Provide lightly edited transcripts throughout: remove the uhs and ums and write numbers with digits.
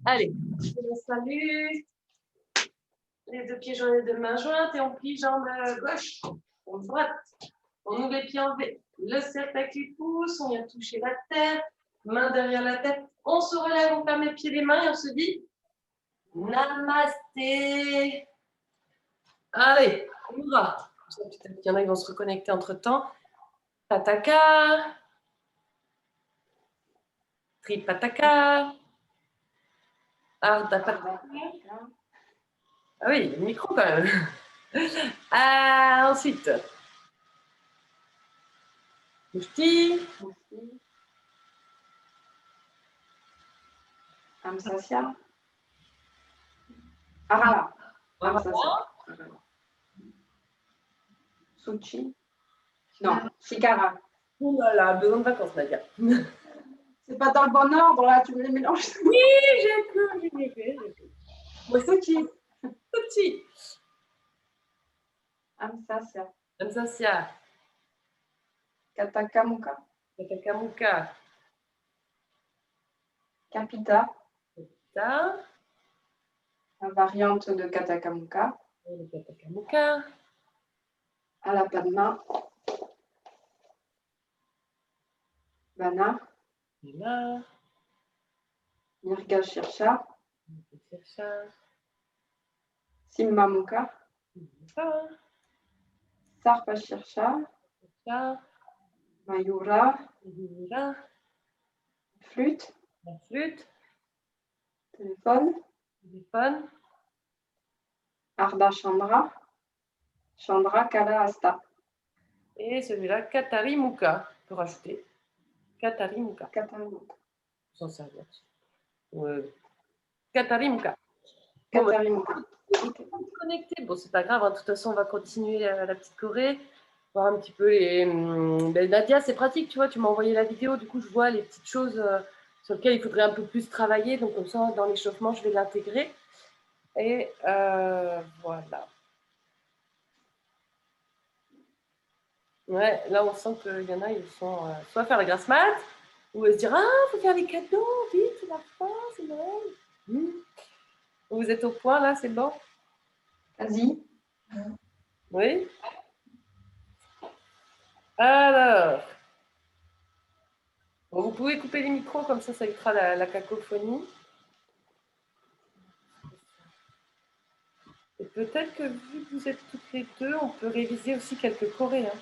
Allez, salut. Les deux pieds joints, les deux mains jointes et on plie jambe gauche, jambe droite. On ouvre les pieds en V. Le cercle avec les pouces, on vient toucher la terre, main derrière la tête. On se relève, on ferme les pieds, les mains et on se dit Namasté. Allez, on va. Peut-être qu'il y en a qui vont se reconnecter entre-temps. Pataka. Tripataka. Ardapataka. Ah oui, il y a le micro quand même. Ensuite. Mushti. Amsasya. Arala. Amsasya. Suchi. Non, Shikara. Oh là là, besoin de vacances, Nadia. C'est pas dans le bon ordre, là, tu me les mélanges. Oui, j'ai cru. Suchi. Suchi. Amsasya. Amsasya. Katakamuka. Katakamuka. Kapita. Kapita. La variante de Katakamuka. Le Katakamuka. Alapadma. Bana. Bana. Nirga Shirsha. Shirsha. Simmamuka. Sarpa Shirsha. Mayura. Mayura. Flûte. La flûte. Téléphone. Téléphone. Arda Chandra. Chandra Kala Asta. Et celui-là, Katarimuka. On peut rajouter. Katarimuka. Katarimuka. S'en servir. Katarimuka. Katarimuka. Connecté. Bon, c'est pas grave. Hein. De toute façon, on va continuer la petite choré. Voir un petit peu les. Ben, Nadia, c'est pratique, tu vois. Tu m'as envoyé la vidéo. Du coup, je vois les petites choses sur lesquelles il faudrait un peu plus travailler. Donc, comme ça, dans l'échauffement, je vais l'intégrer. Et voilà. Ouais, là, on sent qu'il y en a, ils sont soit faire la grasse mat, ou se dire il faut faire les cadeaux, vite, c'est la fin, c'est Noël. Vous êtes au point, là, c'est bon? Vas-y. Oui. Alors, bon, vous pouvez couper les micros, comme ça évitera la cacophonie. Et peut-être que vu que vous êtes toutes les deux, on peut réviser aussi quelques chorés. Hein.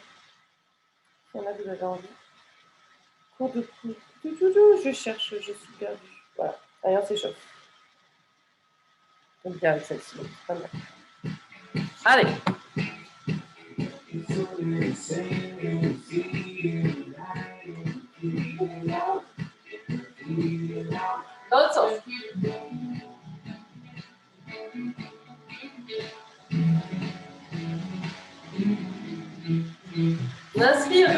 Si y en a, vous avez envie. Cours de coup. Je cherche, je suis perdue. Voilà. Allez, on s'échauffe. On bien avec celle-ci. Pas mal. Allez. Dans l'autre sens. On inspire.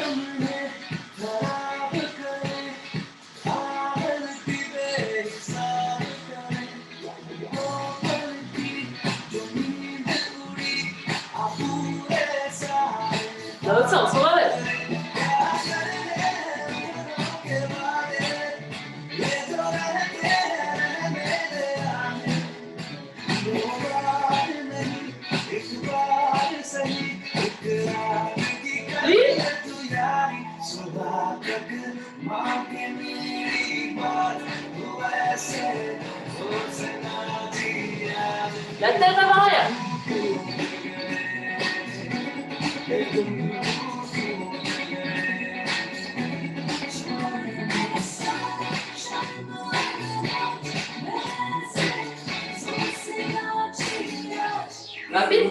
Dans l'autre sens, on relève. La tête avant l'arrière. Rapide.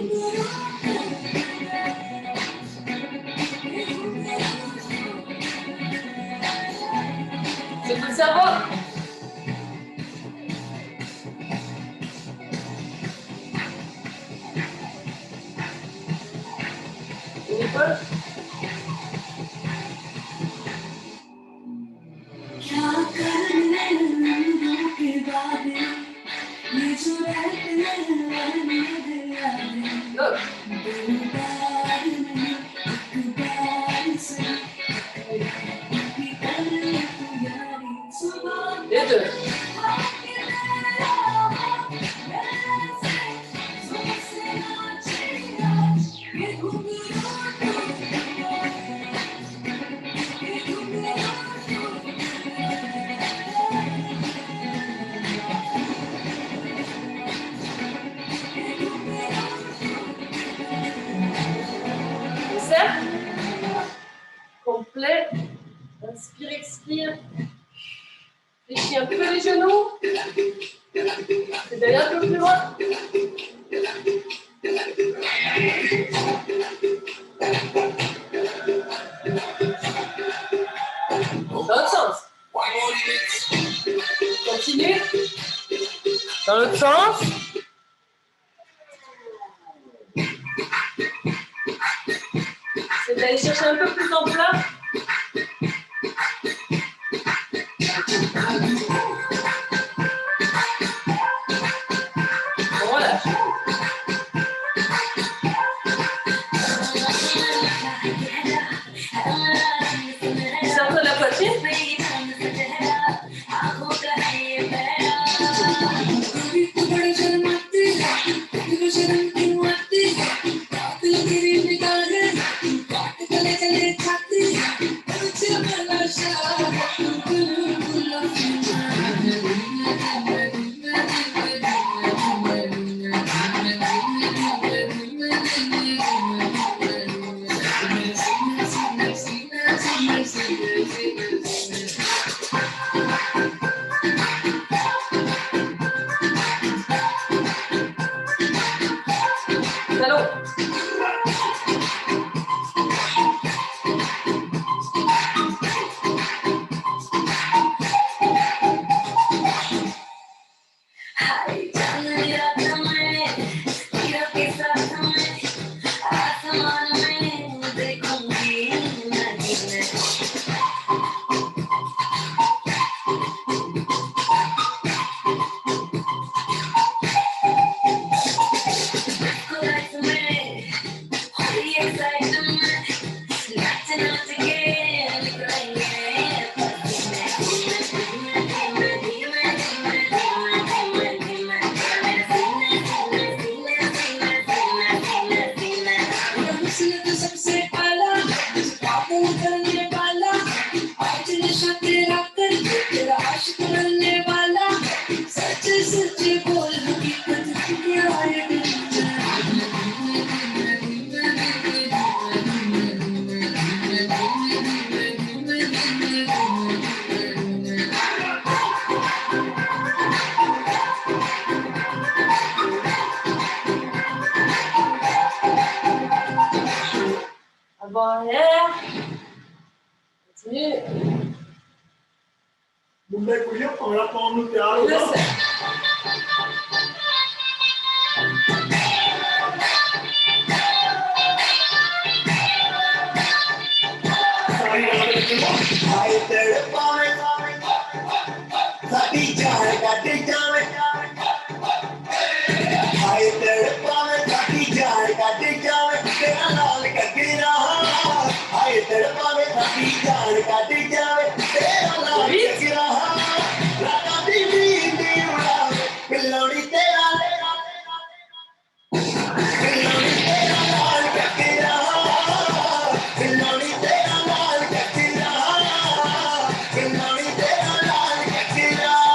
C'est tout le cerveau. Une épaule. Go. Les deux. Fléchis un peu les genoux. C'est d'aller un peu plus loin. Dans l'autre sens. Continue. Dans l'autre sens. C'est d'aller chercher un peu plus d'ampleur. Voilà. Centre de la poitrine. Avant arrière. Continue. Mumbai police पंगड़ा पाउन में तैयार हो जाओ आए तेरे पावे साथी जाए गाड़ी जाए आए तेरे पावे साथी जाए गाड़ी जाए तेरा लाल करके रहा आए तेरे पावे साथी जाए गाड़ी जाए तेरा लाल करके रहा राता दी उड़ा पिल्लोड़ी तेरा पिल्लोड़ी तेरा लाल करके रहा पिल्लोड़ी तेरा लाल करके रहा पिल्लोड़ी तेरा लाल करके रहा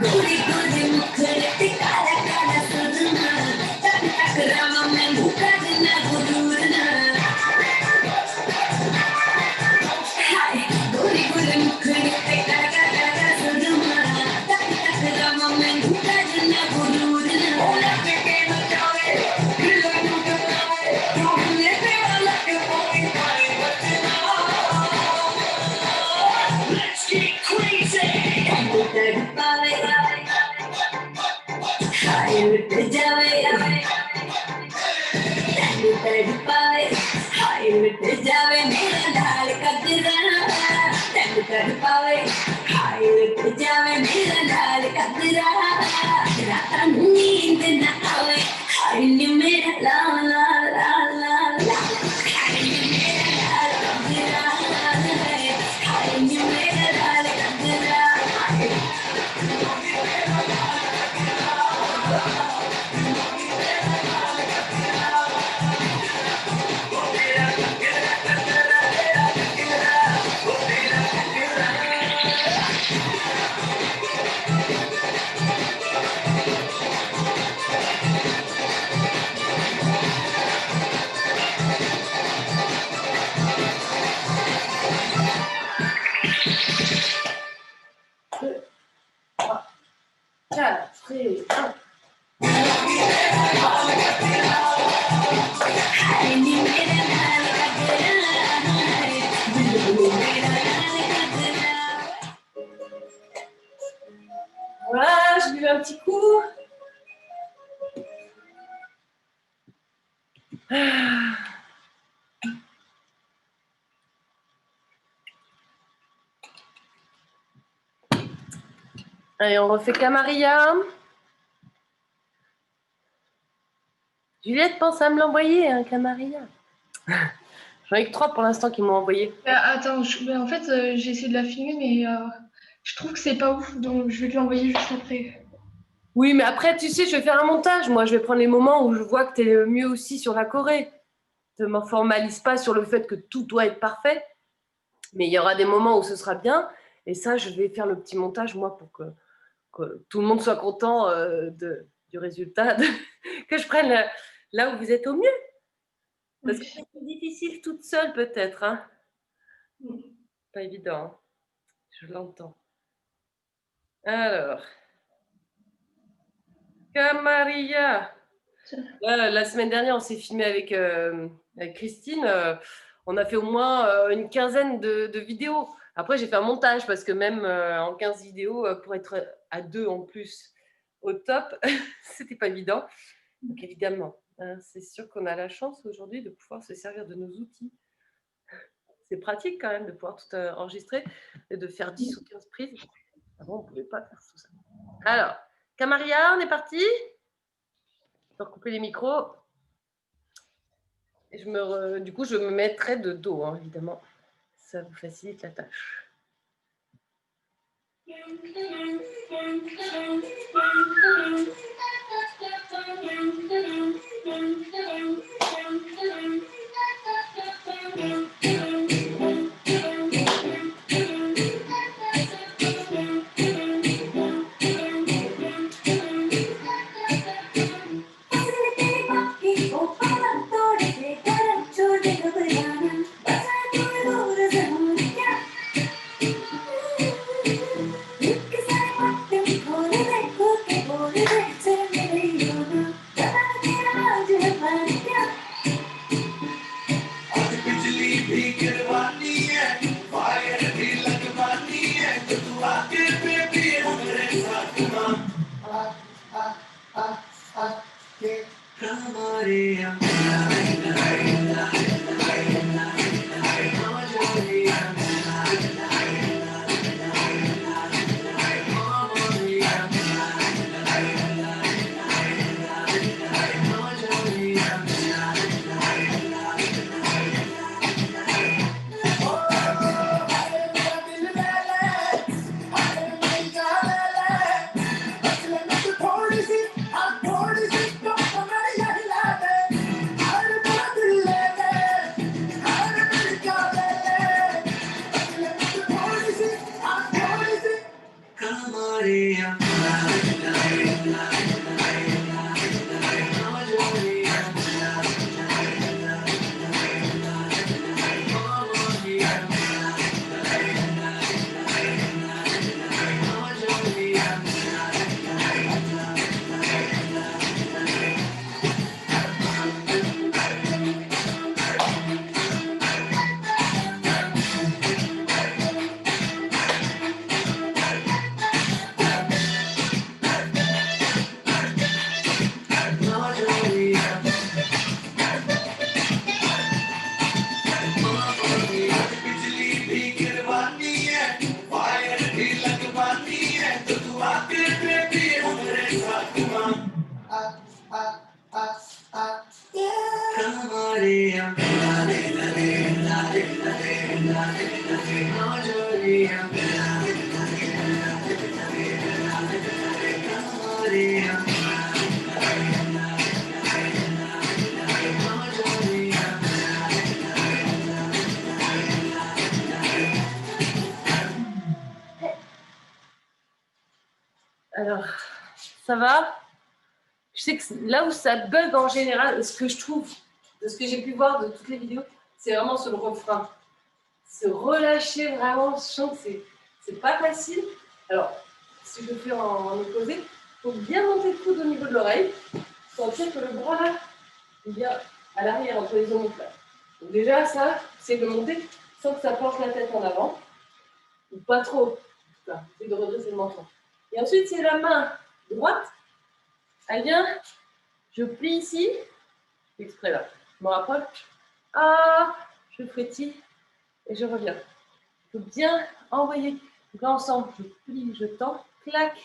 गोरी गोरी मुखड़े काला काला सुरमा तक तक रामा में भूखा देना गुरूरना हाय गोरी गोरी मुखड़े काला काला सुरमा तक तक रामा में भूखा देना गुरूरना ओला के न जावे दिल न जावे तुमने तेरा लग कोई पाए बचना Let's get crazy तेरे पावे हाय लुट जावे तेरे पावे हाय लुट जावे मेरा ढाल कदरा तेरे पावे हाय लुट जावे मेरा ढाल कदरा रात नींद न आवे हाय नी मेरा ला ला ला ला ला हाय नी मेरा ढाल कदरा हाय नी मेरा ढाल कदरा 3, 1. Voilà, je buvais un petit coup. Allez, on refait Camarilla. Juliette pense à me l'envoyer, hein, Camarilla. J'en ai que 3 pour l'instant qui m'ont envoyé. Attends, en fait, j'ai essayé de la filmer, mais je trouve que c'est pas ouf, donc je vais te l'envoyer juste après. Oui, mais après, tu sais, je vais faire un montage. Moi, je vais prendre les moments où je vois que tu es mieux aussi sur la Corée. Ne me formalise pas sur le fait que tout doit être parfait, mais il y aura des moments où ce sera bien. Et ça, je vais faire le petit montage, moi, pour que tout le monde soit content du résultat, que je prenne là où vous êtes au mieux. Parce que c'est difficile toute seule, peut-être. Hein. Pas évident. Hein. Je l'entends. Alors, Camarilla. La semaine dernière, on s'est filmé avec Christine. On a fait au moins une quinzaine de vidéos. Après, j'ai fait un montage parce que même en 15 vidéos, pour être à 2 en plus au top, c'était pas évident. Donc évidemment, hein, c'est sûr qu'on a la chance aujourd'hui de pouvoir se servir de nos outils. C'est pratique quand même de pouvoir tout enregistrer et de faire 10 ou 15 prises. Avant, on ne pouvait pas faire tout ça. Alors, Camarilla, on est parti. Je vais recouper les micros. Et du coup, je me mettrai de dos, hein, évidemment. Ça vous facilite la tâche. Alors, ça va? Je sais que là où ça bug en général, ce que je trouve, de ce que j'ai pu voir de toutes les vidéos, c'est vraiment sur le refrain. Se relâcher vraiment, je sens que c'est pas facile. Alors, si je le fais en opposé, faut bien monter le coude au niveau de l'oreille. Sentir que le bras là, il vient à l'arrière entre les omoplates. Donc déjà, ça, c'est de monter sans que ça penche la tête en avant. Ou pas trop. C'est de redresser le menton. Et ensuite, c'est la main droite. Elle vient, je plie ici. Exprès là. Je me rapproche. Ah, je frétille. Et je reviens. Il faut bien envoyer. Donc là, ensemble, je plie, je tends. Clac.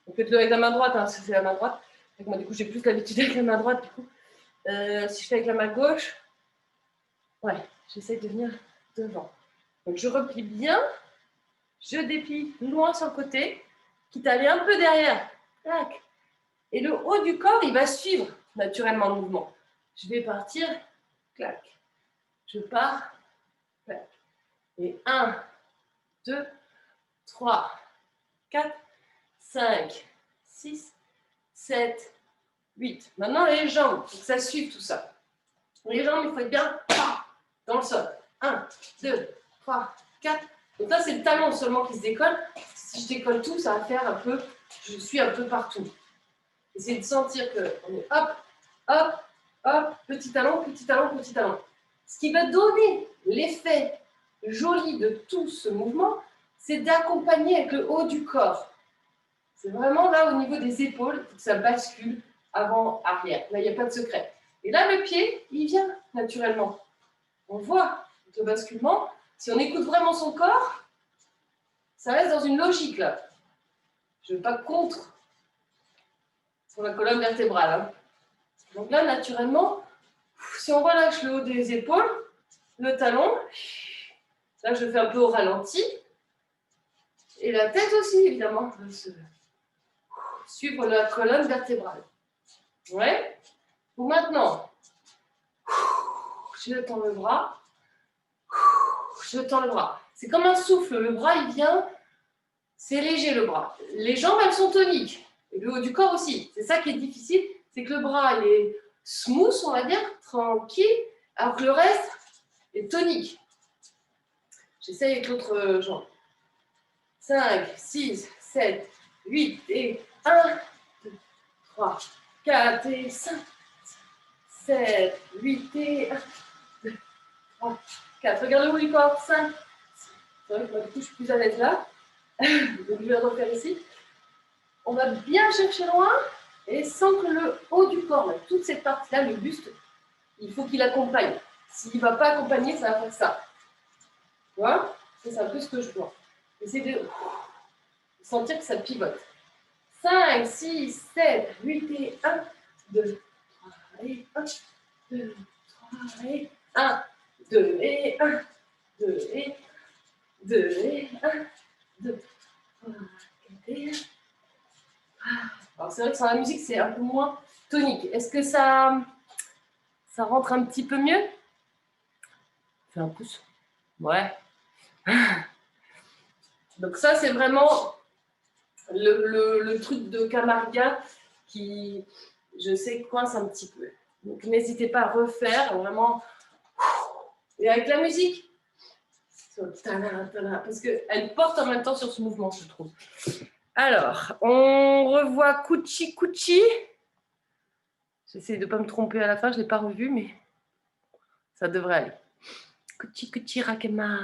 Donc faites-le avec la main droite, hein, si c'est la main droite. Donc, moi, du coup, j'ai plus l'habitude avec la main droite. Du coup, si je fais avec la main gauche, ouais, j'essaie de venir devant. Donc, je replie bien. Je déplie loin sur le côté, quitte à aller un peu derrière. Clac. Et le haut du corps, il va suivre naturellement le mouvement. Je vais partir. Clac. Je pars. Clac. Et 1, 2, 3, 4, 5, 6, 7, 8. Maintenant, les jambes, il faut que ça suive tout ça. Les jambes, il faut être bien dans le sol. 1, 2, 3, 4. Donc là, c'est le talon seulement qui se décolle. Si je décolle tout, ça va faire un peu, je suis un peu partout. Essayez de sentir qu'on est hop, hop, hop, petit talon, petit talon, petit talon. Ce qui va donner l'effet joli de tout ce mouvement, c'est d'accompagner avec le haut du corps. C'est vraiment là au niveau des épaules que ça bascule avant-arrière. Là, il n'y a pas de secret. Et là, le pied, il vient naturellement. On voit le basculement. Si on écoute vraiment son corps, ça reste dans une logique là. Je ne vais pas contre sur la colonne vertébrale. Hein. Donc là, naturellement, si on relâche le haut des épaules, le talon, là je fais un peu au ralenti, et la tête aussi, évidemment, va se suivre la colonne vertébrale. Ouais. Donc maintenant, je tends le bras, je tends le bras. C'est comme un souffle, le bras il vient, c'est léger le bras. Les jambes elles sont toniques, et le haut du corps aussi. C'est ça qui est difficile, c'est que le bras il est smooth, on va dire, tranquille, alors que le reste est tonique. J'essaye avec l'autre jambe. 5, 6, 7, 8 et 1, 2, 3, 4 et 5, 7, 8 et 1, 2, 3, 4. Regarde le haut du corps. 5. C'est vrai que moi, du coup, je suis plus à l'aise là. Donc, je vais le refaire ici. On va bien chercher loin et sans que le haut du corps, là, toute cette partie-là, le buste, il faut qu'il accompagne. S'il ne va pas accompagner, ça va faire ça. Tu vois? C'est un peu ce que je vois. Essayez de sentir que ça pivote. 5, 6, 7, 8 et 1, 2, 3 et 1, 2, 3 et 1, 2 et 1, 2 et 2 et 1, 2, 3, 4 et 1. Alors c'est vrai que sur la musique, c'est un peu moins tonique. Est-ce que ça rentre un petit peu mieux? Fais un pouce. Ouais. Donc ça, c'est vraiment le truc de Camarga qui, je sais, coince un petit peu. Donc n'hésitez pas à refaire, vraiment. Et avec la musique, parce qu'elle porte en même temps sur ce mouvement, je trouve. Alors, on revoit Kuchi Kuchi. J'essaie de ne pas me tromper à la fin, je ne l'ai pas revu, mais ça devrait aller. Kuchi Kuchi Rakema.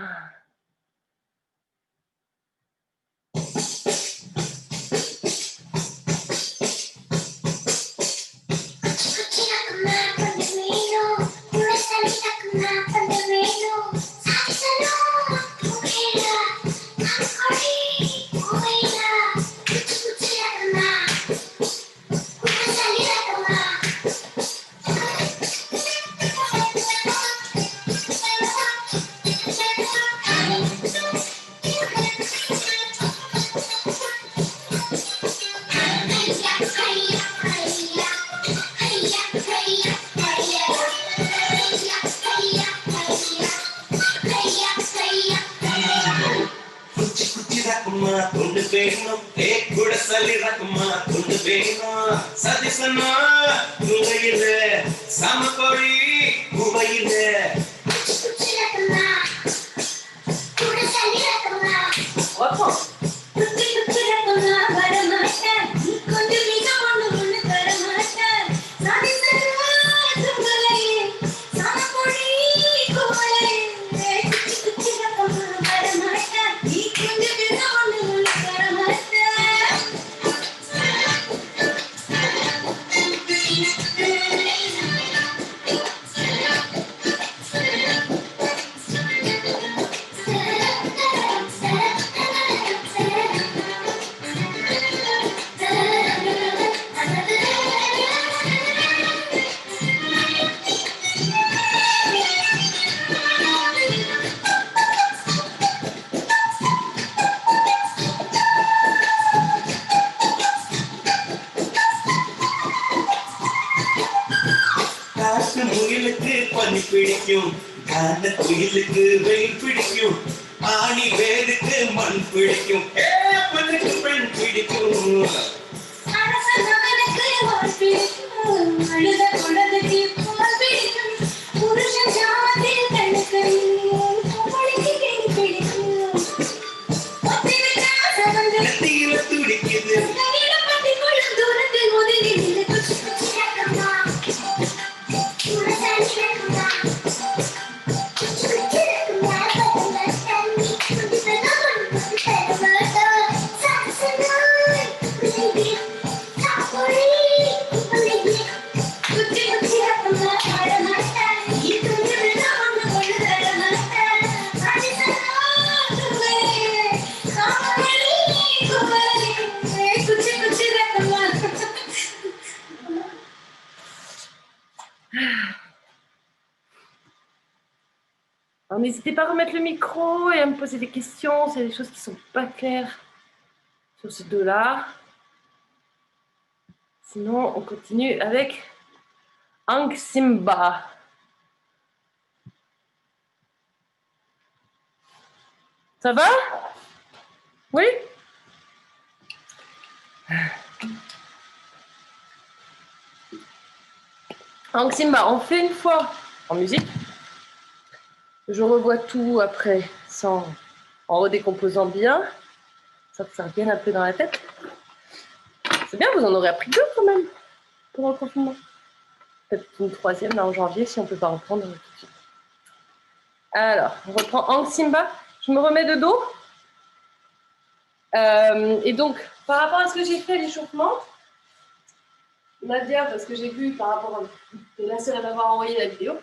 சதிசனா துவையில சமபடி உவையில Reprends. காசு முயலுக்கு பனி பிடிக்கும் கான குயிலுக்கு வெயில் பிடிக்கும் ஆணி வேருக்கு மண் பிடிக்கும் பெண்ணுக்கு பெண் பிடிக்கும் அழுத குழந்தைக்கு பால் பிடிக்கும் புருஷன் ஜாமத்தில் கணக்கு பிடிக்கும் நெத்தியில துடிக்குது தூரத்தில் முதலில் Alors, n'hésitez pas à remettre le micro et à me poser des questions. C'est des choses qui ne sont pas claires sur ces deux-là. Sinon, on continue avec Ang Simba. Ça va? Oui? Ang Simba, on fait une fois en musique. Je revois tout après en redécomposant bien. Ça revienne un peu dans la tête. C'est bien, vous en aurez appris deux quand même pendant le confinement. Peut-être une troisième là en janvier si on ne peut pas reprendre tout de suite. Alors, on reprend Ang Simba. Je me remets de dos. Et donc, par rapport à ce que j'ai fait, l'échauffement, Nadia, parce que j'ai vu par rapport à la série d'avoir envoyé la vidéo,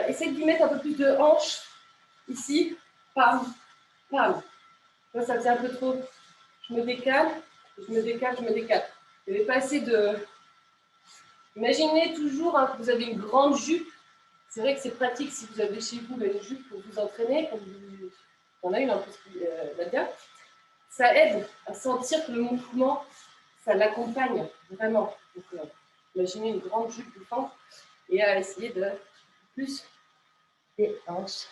essaye d'y mettre un peu plus de hanches ici. Pam, pam. Moi, ça faisait un peu trop. Je me décale, je me décale, je me décale. Il n'y avait pas assez de. Imaginez toujours que vous avez une grande jupe. C'est vrai que c'est pratique si vous avez chez vous une jupe pour vous entraîner, comme on a une un peu Nadia. Ça aide à sentir que le mouvement, ça l'accompagne vraiment. Donc, imaginez une grande jupe bouffante et à essayer de plus des hanches.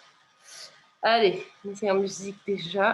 Allez, on essaie en musique déjà.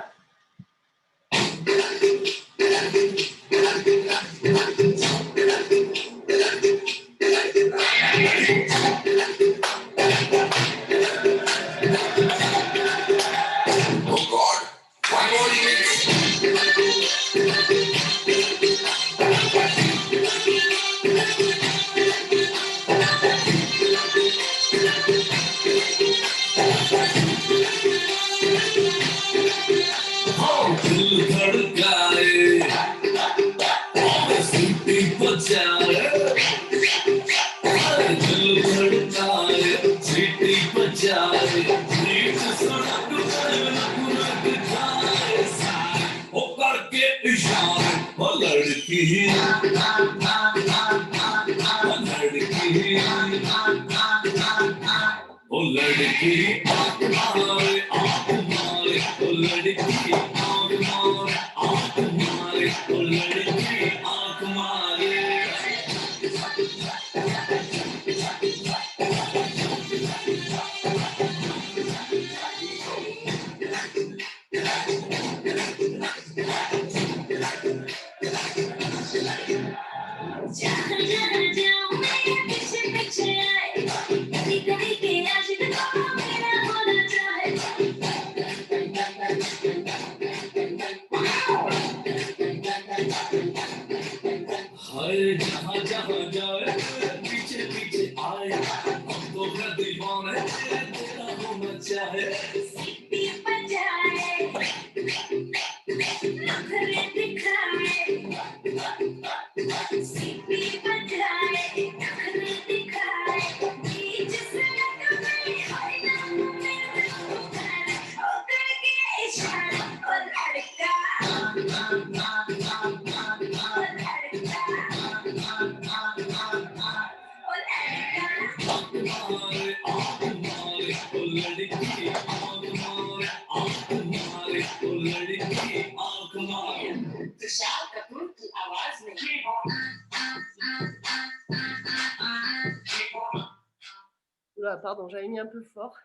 pardon, j'avais mis un peu fort.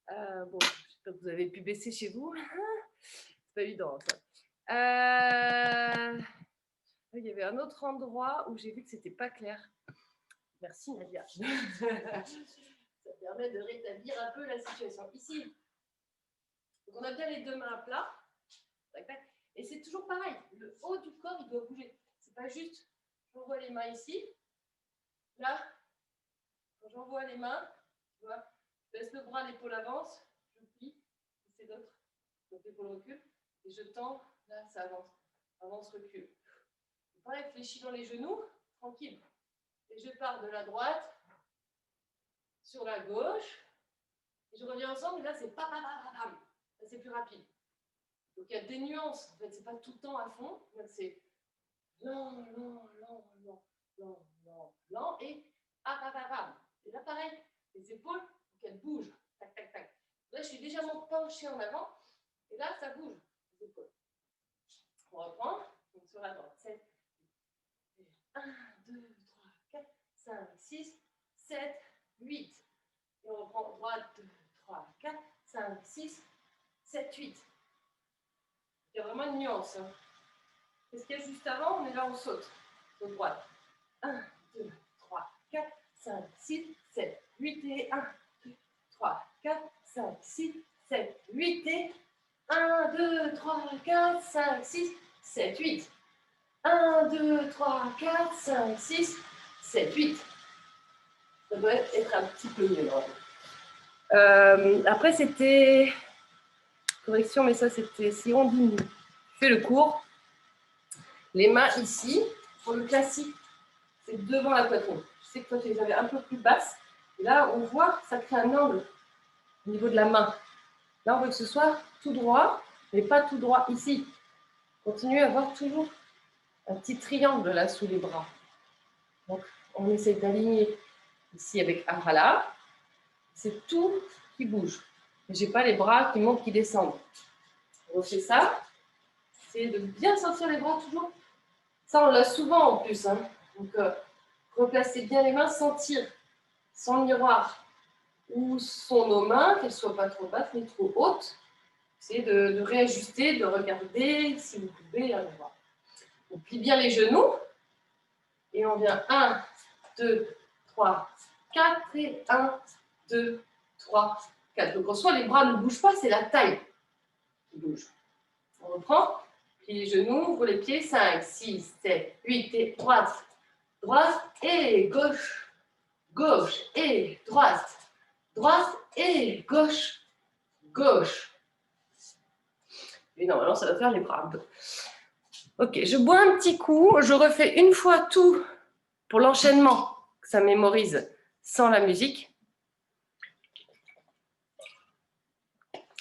Bon, j'espère que vous avez pu baisser chez vous. C'est pas évident, ça. Il y avait un autre endroit où j'ai vu que c'était pas clair. Merci, Nadia. Ça permet de rétablir un peu la situation. Ici, donc on a bien les deux mains à plat. Et c'est toujours pareil. Le haut du corps, il doit bouger. C'est pas juste, j'envoie les mains ici. Là, quand j'envoie les mains, tu vois, je baisse le bras, l'épaule avance, je plie, c'est l'autre, donc l'épaule recule, et je tends, là, ça avance. Avance, recule. Pareil, fléchis dans les genoux, tranquille. Et je pars de la droite sur la gauche, et je reviens ensemble, et là, c'est pam, pam, pam, pam. Là, c'est plus rapide. Donc, il y a des nuances. En fait, c'est pas tout le temps à fond. C'est lent, lent, lent, lent, lent, lent, lent, et pam, pam, pam, pam. Et là, pareil, les épaules, faut qu'elles bougent. Tac, tac, tac. Là, je suis légèrement penchée en avant, et là, ça bouge, les épaules. On reprend. Donc, sur la droite, 7, 1, 2, 3, 4, 5, 6, 7, 8. Et on reprend droite, 2, 3, 4, 5, 6, 7, 8. Il y a vraiment une nuance. Hein. Qu'est-ce qu'il y a juste avant? On est là, on saute. Sur droite. 1, 2, 3, 4, 5, 6, 7, 8 et 1, 2, 3, 4, 5, 6, 7, 8 et 1, 2, 3, 4, 5, 6, 7, 8. 1, 2, 3, 4, 5, 6, 7, 8. Ça doit être un petit peu mieux. Après, c'était... Correction, mais ça, c'était... Si on fait le cours, les mains ici, pour le classique, c'est devant la poitrine. Je sais que toi, tu les avais un peu plus basses. Et là, on voit que ça crée un angle au niveau de la main. Là, on veut que ce soit tout droit, mais pas tout droit ici. Continuez à avoir toujours un petit triangle là sous les bras. Donc, on essaie d'aligner ici avec Ahala. C'est tout qui bouge. Je n'ai pas les bras qui montent, qui descendent. On refait ça. C'est de bien sentir les bras toujours. Ça, on l'a souvent en plus. Hein. Donc, replacez bien les mains, sentir sans miroir où sont nos mains, qu'elles ne soient pas trop basses ni trop hautes. Essayez de réajuster, de regarder si vous pouvez. On plie bien les genoux. Et on vient 1, 2, 3, 4 et 1, 2, 3, 4. Donc en soi, les bras ne bougent pas, c'est la taille qui bouge. On reprend. Plie les genoux, ouvre les pieds. 5, 6, 7, 8 et droite. Droite et gauche. Gauche et droite. Droite et gauche. Gauche. Et normalement, ça va faire les bras un peu. Ok, je bois un petit coup. Je refais une fois tout pour l'enchaînement, que ça mémorise sans la musique.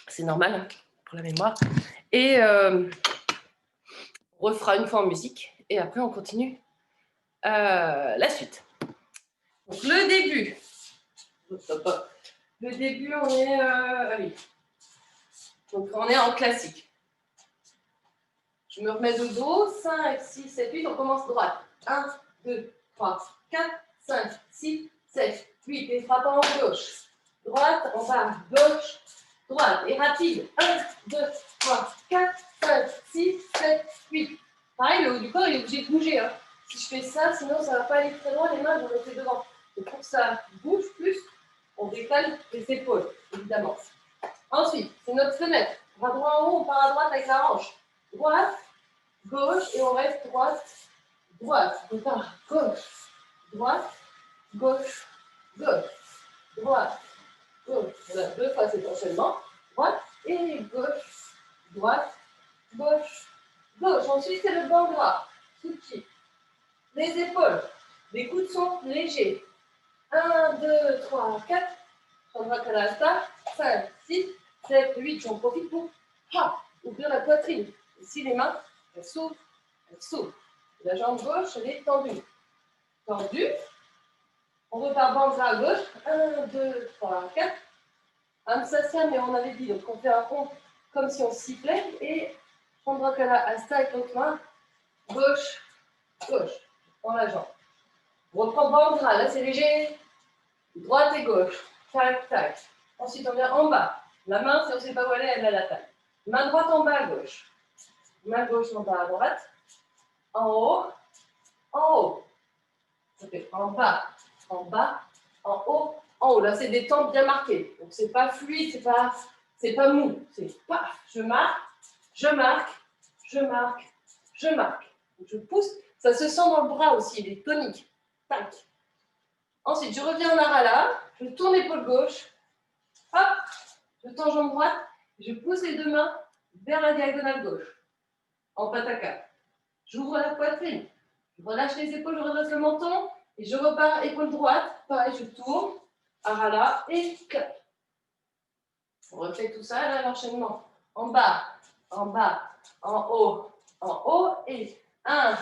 C'est normal hein, pour la mémoire. Et on refera une fois en musique. Et après, on continue la suite. Donc, le début. Le début, on est... allez. Donc, on est en classique. Je me remets de dos. 5, 6, 7, 8. On commence droite. 1, 2, 3, 4, 5, 6, 7, 8. Et frappant en gauche. Droite, on part. Gauche, droite. Et rapide. 1, 2, 3, 4, 5, 6, 7, 8. Pareil, le haut du corps, il est obligé de bouger. Hein. Si je fais ça, sinon ça ne va pas aller très loin. Les mains vont rester devant. Et pour que ça bouge plus, on décale les épaules, évidemment. Ensuite, c'est notre fenêtre. On va droit en haut, on part à droite avec la hanche. Droite, gauche, et on reste droite, droite. On part gauche, droite, gauche, gauche, droite, gauche. On a deux fois cet enchaînement. Droite et gauche, droite, gauche, gauche. Ensuite, c'est le banc droit, soutien. Les épaules, les coudes sont légers. 1, 2, 3, 4. Chandrakala, 5, 6, 7, 8. J'en profite pour ouvrir la poitrine. Ici, les mains, elles s'ouvrent, elles s'ouvrent. La jambe gauche, elle est tendue. Tendue. On repart bandra à gauche. 1, 2, 3, 4. Amsasya, mais on avait dit, donc on fait un rond comme si on sifflait. Et Chandrakala Asta avec l'autre main. Gauche, gauche. Dans la jambe. On reprend bandra, là c'est léger. Droite et gauche. Tac, tac. Ensuite, on vient en bas. La main, si on ne sait pas où elle est, elle a la taille. Main droite en bas à gauche. Main gauche en bas à droite. En haut. En haut. Ça fait en bas, en haut, en haut. Là, c'est des temps bien marqués. Donc, c'est pas fluide, c'est pas mou. C'est paf, je marque, je marque, je marque, je marque. Donc, je pousse. Ça se sent dans le bras aussi, il est tonique. Tac. Ensuite, je reviens en arala. Je tourne l'épaule gauche. Hop, je tends jambe droite. Je pousse les deux mains vers la diagonale gauche. En pataka. J'ouvre la poitrine. Je relâche les épaules, je redresse le menton. Et je repars épaule droite. Pareil, je tourne. Arala et clap. On refait tout ça, là, l'enchaînement. En bas, en haut. Et 1,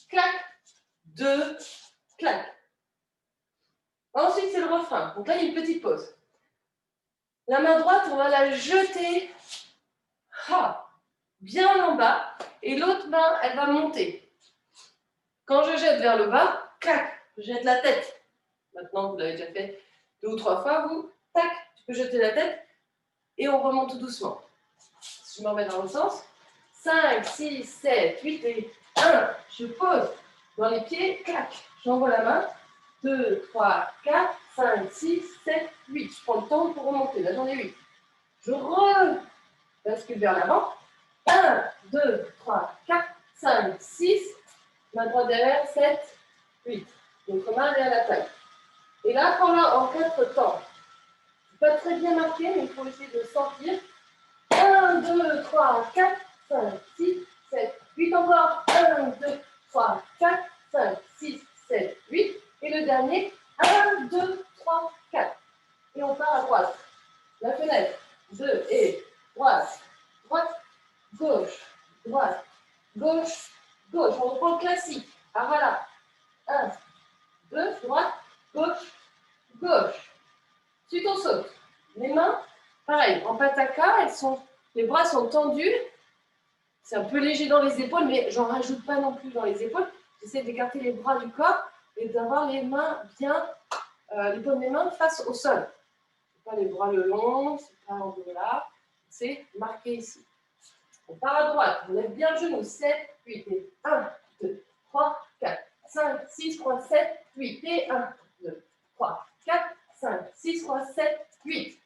clac, 2, clac. Ensuite, c'est le refrain. Donc là, il y a une petite pause. La main droite, on va la jeter bien en bas. Et l'autre main, elle va monter. Quand je jette vers le bas, clac, je jette la tête. Maintenant, vous l'avez déjà fait 2 ou 3 fois, vous. Tac, tu peux jeter la tête. Et on remonte tout doucement. Je me remets dans le sens. 5, 6, 7, 8 et 1. Je pose dans les pieds, clac. J'envoie la main. 2, 3, 4, 5, 6, 7, 8. Je prends le temps pour remonter. Là, j'en ai 8. Je bascule vers l'avant. 1, 2, 3, 4, 5, 6. Main droite derrière, 7, 8. L'autre main, elle est à la taille. Et là, quand là, en 4 temps, pas très bien marqué, mais il faut essayer de sentir. 1, 2, 3, 4, 5, 6, 7, 8 encore. 1, 2, 3, 4, 5, 6, 7, 8. Et le dernier, 1, 2, 3, 4. Et on part à droite. La fenêtre, 2 et droite, droite, gauche, droite, gauche, gauche. On reprend le classique. Ah voilà. 1, 2, droite, gauche, gauche. Ensuite, on saute. Les mains, pareil, en pataka, les bras sont tendus. C'est un peu léger dans les épaules, mais j'en rajoute pas non plus dans les épaules. J'essaie d'écarter les bras du corps et d'avoir les mains bien, les paumes des mains face au sol. C'est pas les bras le long, c'est pas en là, c'est marqué ici. On part à droite, on lève bien le genou. 7, 8 et 1, 2, 3, 4, 5, 6, 3, 7, 8 et 1, 2, 3, 4, 5, 6, 3, 7, 8.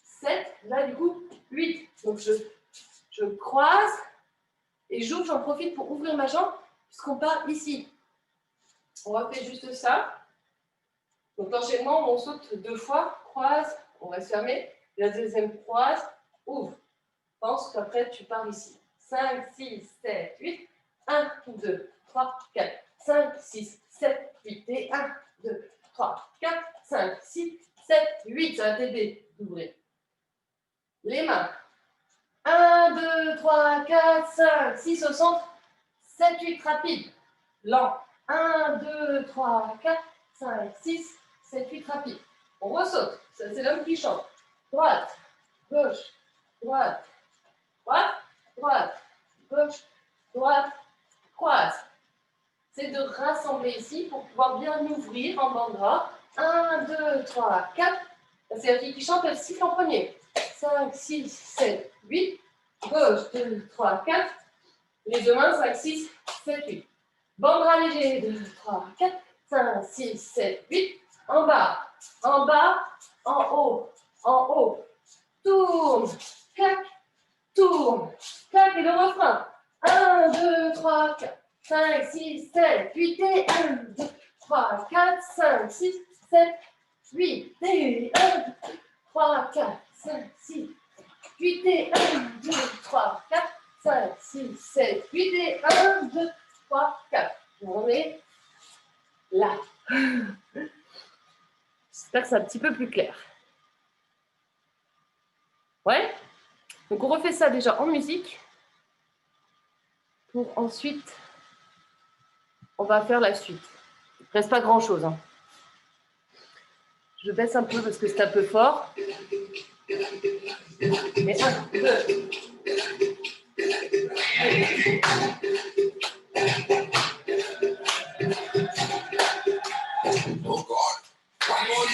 7, là du coup, 8. Donc je croise et j'ouvre, j'en profite pour ouvrir ma jambe puisqu'on part ici. On va faire juste ça. Donc l'enchaînement, on saute 2 fois, croise, on reste fermé. La deuxième croise, ouvre. Pense qu'après tu pars ici. 5, 6, 7, 8. 1, 2, 3, 4, 5, 6, 7, 8. Et 1, 2, 3, 4, 5, 6, 7, 8. Ça va t'aider d'ouvrir. Les mains. 1, 2, 3, 4, 5, 6 au centre. 7, 8, rapide. Lent. 1, 2, 3, 4, 5, 6, 7, 8, rapide. On ressaute. Ça, c'est l'homme qui chante. Droite, gauche, droite, droite, droite, gauche, droite, croise. C'est de rassembler ici pour pouvoir bien ouvrir en bandera. 1, 2, 3, 4. C'est la fille qui chante, elle siffle en premier. 5, 6, 7, 8. Gauche, 2, 3, 4. Les deux mains, 5, 6, 7, 8. Bandera léger, 2, 3, 4. 5, 6, 7, 8. En bas, en haut, en haut. Tourne, clac, tourne, clac. Et le refrain. 1, 2, 3, 4. 5, 6, 7, 8 et 1, 2, 3, 4, 5, 6, 7, 8 et 1, 2, 3, 4, 5, 6, 8 et 1, 2, 3, 4, 5, 6, 7, 8 et 1, 2, 3, 4. On est là. J'espère que c'est un petit peu plus clair. Ouais? Donc on refait ça déjà en musique. Pour ensuite, on va faire la suite. Il ne reste pas grand-chose. Hein. Je baisse un peu parce que c'est un peu fort. Mais 1, 2. Oh God, one more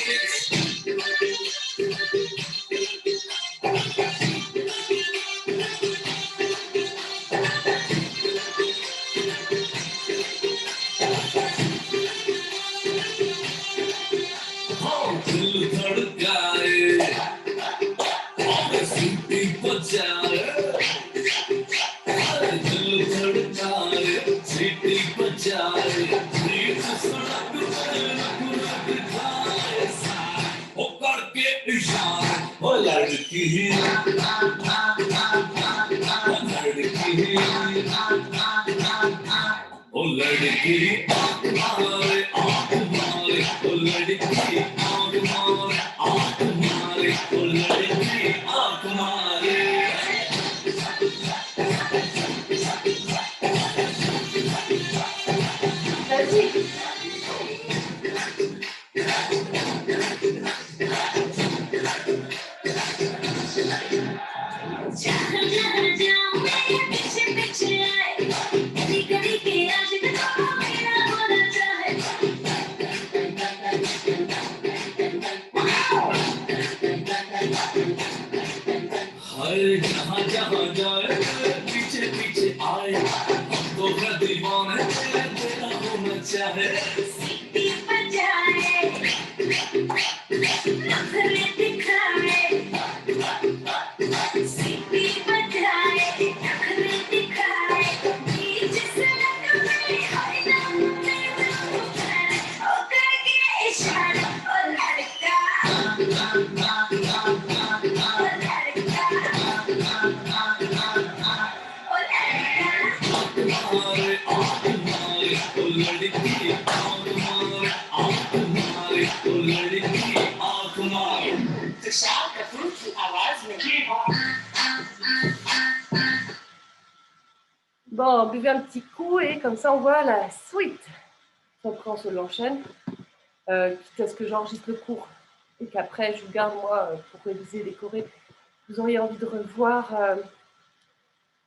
Bon, buvez un petit coup et comme ça on voit la suite. Après on se l'enchaîne, quitte à ce que j'enregistre le cours et qu'après je vous garde moi pour réviser les chorés. Vous auriez envie de revoir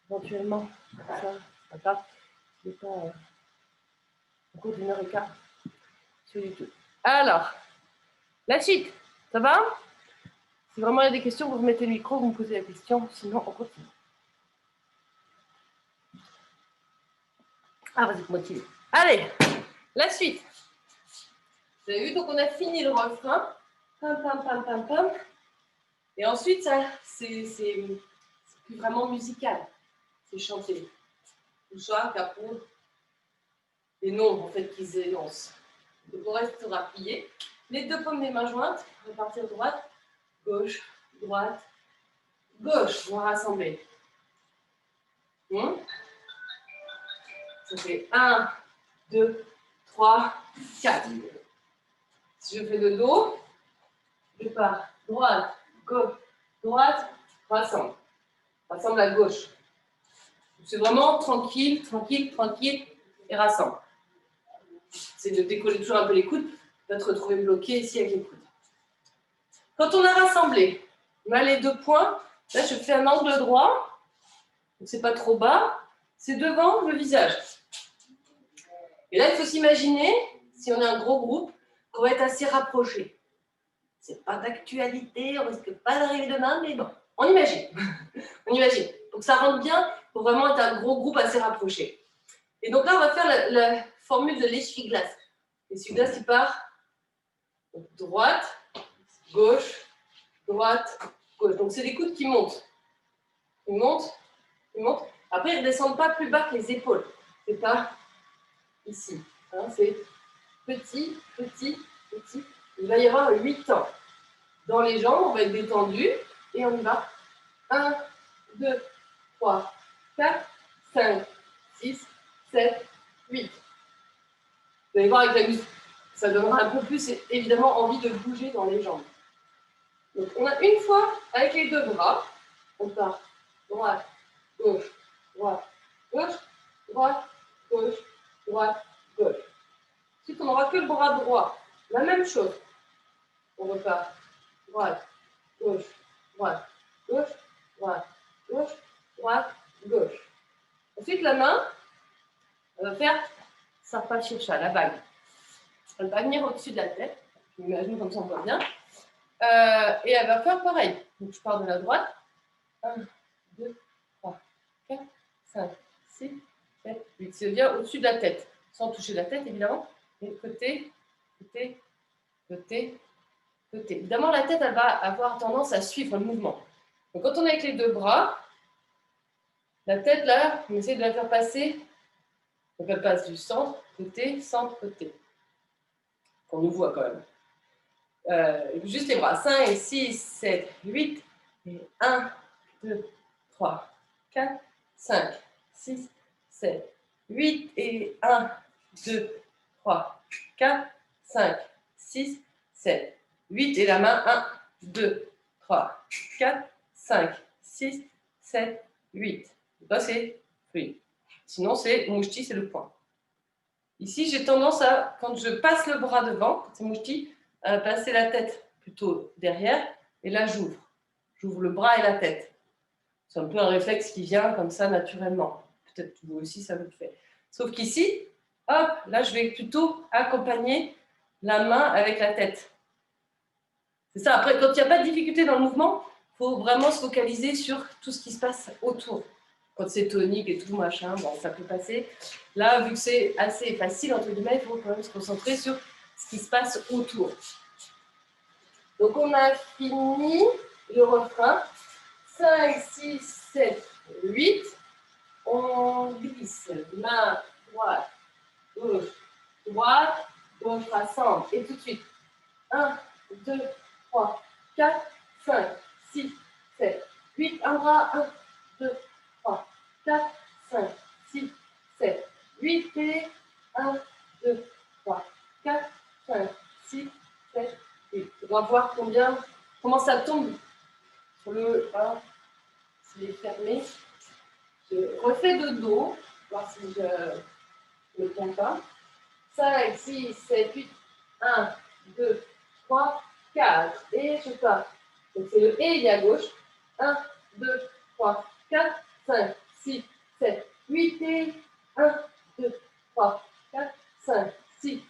éventuellement ça, c'est pas grave, je n'ai pas un cours d'1h15 sur YouTube. Alors, la suite, ça va? Si vraiment il y a des questions, vous remettez le micro, vous me posez la question, sinon on continue. Ah, vous êtes motivés. Allez, la suite. Vous avez vu, donc on a fini le refrain. Pam, pam, pam, pam, pam. Et ensuite, ça, c'est plus vraiment musical. C'est chanté. Tout ça, capot. Les nombres, en fait, qu'ils énoncent. Donc on restera plié. Les deux paumes des mains jointes, on va partir droite, gauche, droite, gauche. On va rassembler. Ça fait 1, 2, 3, 4. Si je fais le dos, je pars droite, gauche, droite, rassemble. Rassemble à gauche. C'est vraiment tranquille, tranquille, tranquille et rassemble. C'est de décoller toujours un peu les coudes, de te retrouver bloqué ici avec les coudes. Quand on a rassemblé, on a les deux points. Là, je fais un angle droit. Donc, c'est pas trop bas. C'est devant le visage. Et là, il faut s'imaginer, si on est un gros groupe, qu'on va être assez rapprochés. C'est pas d'actualité, on risque pas d'arriver demain, mais bon, on imagine. On imagine. Donc ça rentre bien pour vraiment être un gros groupe assez rapproché. Et donc là, on va faire la formule de l'essuie-glace. L'essuie-glace, il part droite, gauche, droite, gauche. Donc c'est les coudes qui montent. Ils montent, ils montent. Après, ils ne redescendent pas plus bas que les épaules. C'est pas ici. Hein, c'est petit, petit, petit. Il va y avoir 8 temps. Dans les jambes, on va être détendu et on y va. 1, 2, 3, 4, 5, 6, 7, 8. Vous allez voir avec la musique, ça donnera un peu plus évidemment envie de bouger dans les jambes. Donc on a une fois avec les deux bras, on part droite, gauche, droite, gauche, droite, gauche, droite, gauche. Ensuite on n'aura que le bras droit. La même chose. On repart droite, gauche, droite, gauche, droite, gauche, droite, gauche. Ensuite, la main, on va faire sarpa shircha, la bague. Elle va venir au-dessus de la tête. Je m'imagine comme ça, on voit bien. Et elle va faire pareil. Donc, je pars de la droite. 1, 2, 3, 4, 5, 6, 7, 8. C'est bien au-dessus de la tête. Sans toucher la tête, évidemment. Et côté, côté, côté, côté. Évidemment, la tête, elle va avoir tendance à suivre le mouvement. Donc, quand on est avec les deux bras, la tête, là, on essaie de la faire passer Donc elle passe du centre, côté, qu'on nous voit quand même. Juste les bras. 5, 6, 7, 8. Et 1, 2, 3, 4, 5, 6, 7, 8. Et 1, 2, 3, 4, 5, 6, 7, 8. Et la main, 1, 2, 3, 4, 5, 6, 7, 8. Là, c'est fluide. Sinon, c'est mouchti, c'est le point. Ici, j'ai tendance à, quand je passe le bras devant, c'est mouchti, à passer la tête plutôt derrière. Et là, j'ouvre. J'ouvre le bras et la tête. C'est un peu un réflexe qui vient comme ça naturellement. Peut-être vous aussi, ça vous le fait. Sauf qu'ici, hop, là, je vais plutôt accompagner la main avec la tête. C'est ça. Après, quand il n'y a pas de difficulté dans le mouvement, il faut vraiment se focaliser sur tout ce qui se passe autour. Quand c'est tonique et tout, machin, bon, ça peut passer. Là, vu que c'est assez facile, entre guillemets, il faut quand même se concentrer sur ce qui se passe autour. Donc, on a fini le refrain. 5, 6, 7, 8. On glisse. Main, droite, gauche, droite, gauche, rassemble. Et tout de suite. 1, 2, 3, 4, 5, 6, 7, 8. Un bras. 1, 2, 3, 4, 5, 6, 7, 8. Et 1, 2, 3, 4, 5, 6, 7, 8. On va voir comment ça tombe sur le 1. Je l'ai fermé. Je refais de dos, voir si je ne tiens pas. 5, 6, 7, 8. 1, 2, 3, 4. Et je pars. Donc c'est le et à gauche. 1, 2, 3, 4, 5, 6, 7, 8. Et 1, 2, 3, 4, 5, 6,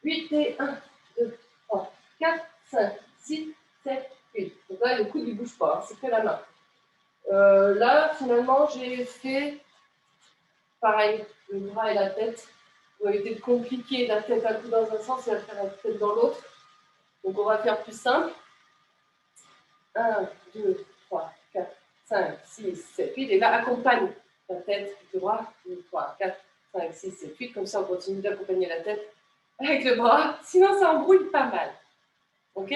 8. Et 1, 2, 3, 4, 5, 6, 7, 8. Donc là, le coude ne bouge pas, hein, c'est que la main. Là, finalement, j'ai fait pareil, le bras et la tête. Ça a été compliqué, la tête un coup dans un sens et la tête dans l'autre. Donc, on va faire plus simple. 1, 2, 3, 4, 5, 6, 7, 8. Et là, accompagne la tête avec le bras. 2, 3, 4, 5, 6, 7, 8. Comme ça, on continue d'accompagner la tête avec le bras. Sinon, ça embrouille pas mal. OK ?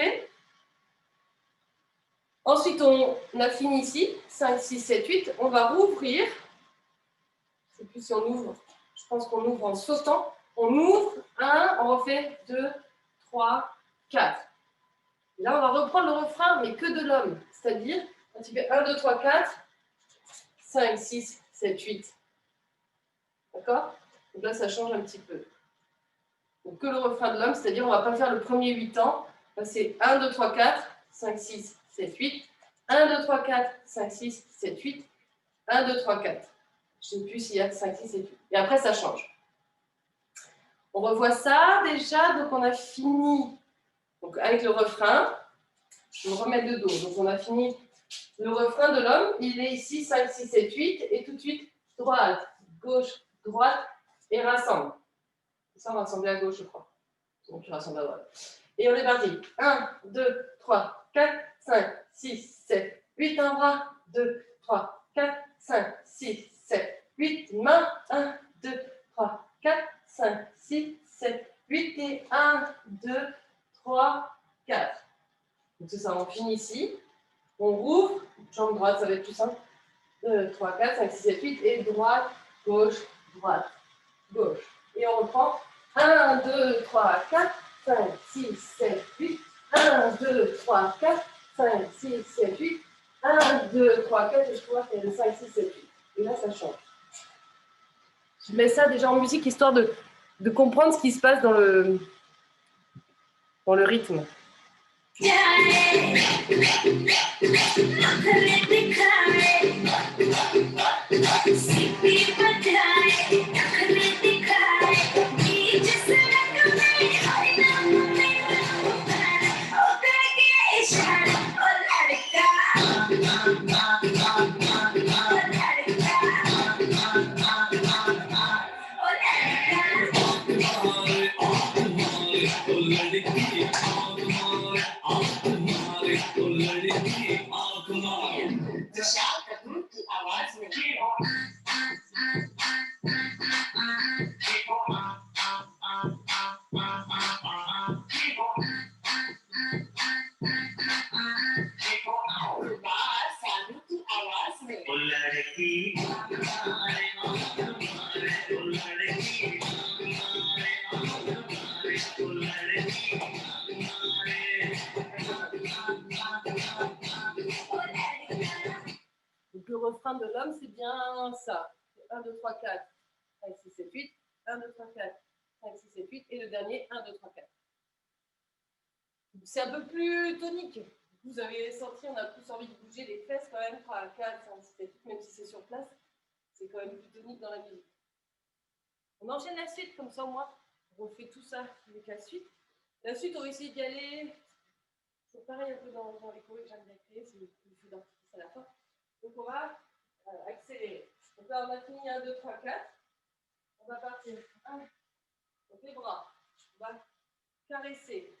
Ensuite, on a fini ici, 5, 6, 7, 8. On va rouvrir. Je ne sais plus si on ouvre. Je pense qu'on ouvre en sautant. On ouvre, 1, on refait 2, 3, 4. Et là, on va reprendre le refrain, mais que de l'homme. C'est-à-dire, quand il fait 1, 2, 3, 4, 5, 6, 7, 8. D'accord ? Donc là, ça change un petit peu. Donc que le refrain de l'homme, c'est-à-dire, on ne va pas faire le premier 8 ans. Là, c'est 1, 2, 3, 4, 5, 6, 7, 8. 1, 2, 3, 4, 5, 6, 7, 8. 1, 2, 3, 4. Je ne sais plus s'il y a 5, 6, 7, 8. Et après, ça change. On revoit ça déjà. Donc, on a fini donc, avec le refrain. Je me remets de dos. Donc, on a fini le refrain de l'homme. Il est ici 5, 6, 7, 8. Et tout de suite, droite, gauche, droite. Et rassemble. Ça, on va rassembler à gauche, je crois. Donc, tu rassembles à droite. Et on est parti. 1, 2, 3, 4, 5, 6, 7, 8. Un bras. 2, 3, 4, 5, 6, 7, 8. Main. 1, 2, 3, 4, 5, 6, 7, 8. Et 1, 2, 3, 4. Donc, c'est ça, on finit ici. On rouvre. Jambe droite, ça va être plus simple. 2, 3, 4, 5, 6, 7, 8. Et droite, gauche, droite, gauche. Et on reprend. 1, 2, 3, 4, 5, 6, 7, 8. 1, 2, 3, 4, 5, 6, 7, 8. 1, 2, 3, 4. Et je crois qu'il y a 5, 6, 7, 8. Et là, ça change. Je mets ça déjà en musique histoire de comprendre ce qui se passe dans le rythme. आवाज में frein de l'homme, c'est bien ça. 1, 2, 3, 4, 5, 6, 7, 8. 1, 2, 3, 4, 5, 6, 7, 8. Et le dernier, 1, 2, 3, 4. C'est un peu plus tonique. Vous avez senti, on a plus envie de bouger les fesses quand même. 3, 4, 5, 6, 7, 8, même si c'est sur place. C'est quand même plus tonique dans la musique. On enchaîne la suite, comme ça, moi, on refait tout ça avec la suite. La suite, on va essayer d'y aller. C'est pareil un peu dans les chorés que j'aime bien créer, c'est le feu d'artifice à la fin. Donc, on va accélérer. Donc là, on a fini 1, 2, 3, 4. On va partir. 1, donc les bras. On va caresser.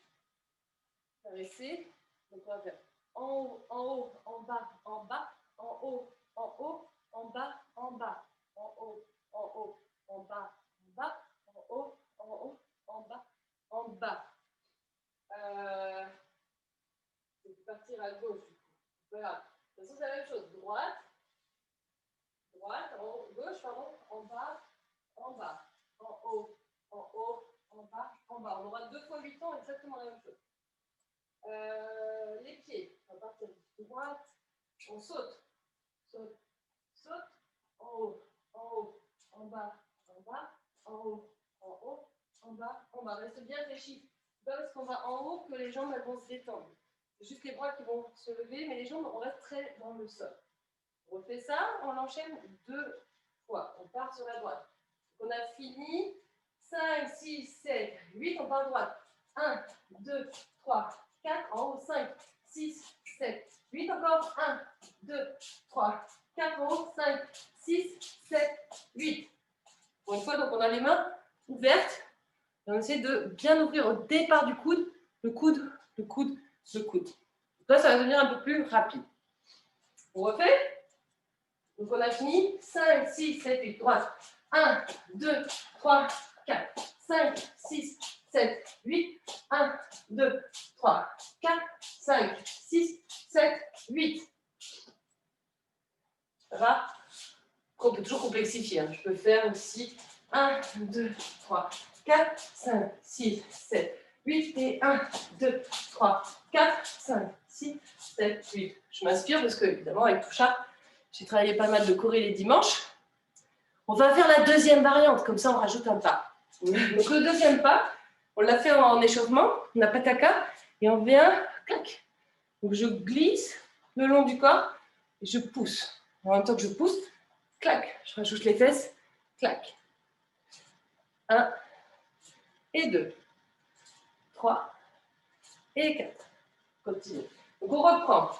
Caresser. Donc, on va faire en haut, en bas, en bas, en haut, en haut, en bas, en bas, en haut, en bas, en bas, en haut, en bas, en bas. C'est partir à gauche. Voilà. De toute façon, c'est la même chose. Droite, droite, gauche, pardon, en bas, en bas, en haut, en bas, en bas. On aura 2 fois 8 ans, exactement la même chose. Les pieds, on va partir droite, on saute, saute, saute, en haut, en bas, en bas, en haut, en bas, en bas. Reste bien réfléchi. C'est pas parce qu'on va en haut que les jambes elles vont se détendre. C'est juste les bras qui vont se lever, mais les jambes, on reste très dans le sol. On refait ça, on enchaîne 2 fois. On part sur la droite. Donc on a fini. 5, 6, 7, 8, on part à droite. 1, 2, 3, 4, en haut, 5, 6, 7, 8, encore. 1, 2, 3, 4, en haut, 5, 6, 7, 8. Pour une fois, donc on a les mains ouvertes. Et on essaie de bien ouvrir au départ du coude, le coude, le coude, le coude. Donc là, ça va devenir un peu plus rapide. On refait. Donc on a fini. 5, 6, 7, 8, droite. 1, 2, 3, 4, 5, 6, 7, 8. 1, 2, 3, 4, 5, 6, 7, 8. Ça va? On peut toujours complexifier. Hein. Je peux faire aussi 1, 2, 3, 4, 5, 6, 7, 8 et 1, 2, 3, 4, 5, 6, 7, 8. Je m'inspire parce que, évidemment, avec Toucha, j'ai travaillé pas mal de choré les dimanches. On va faire la deuxième variante, comme ça on rajoute un pas. Donc le deuxième pas, on l'a fait en échauffement, on a pataka, et on vient, clac. Donc je glisse le long du corps et je pousse. En même temps que je pousse, clac, je rajoute les fesses, clac. 1 et 2, 3 et 4. Continue. Donc on reprend.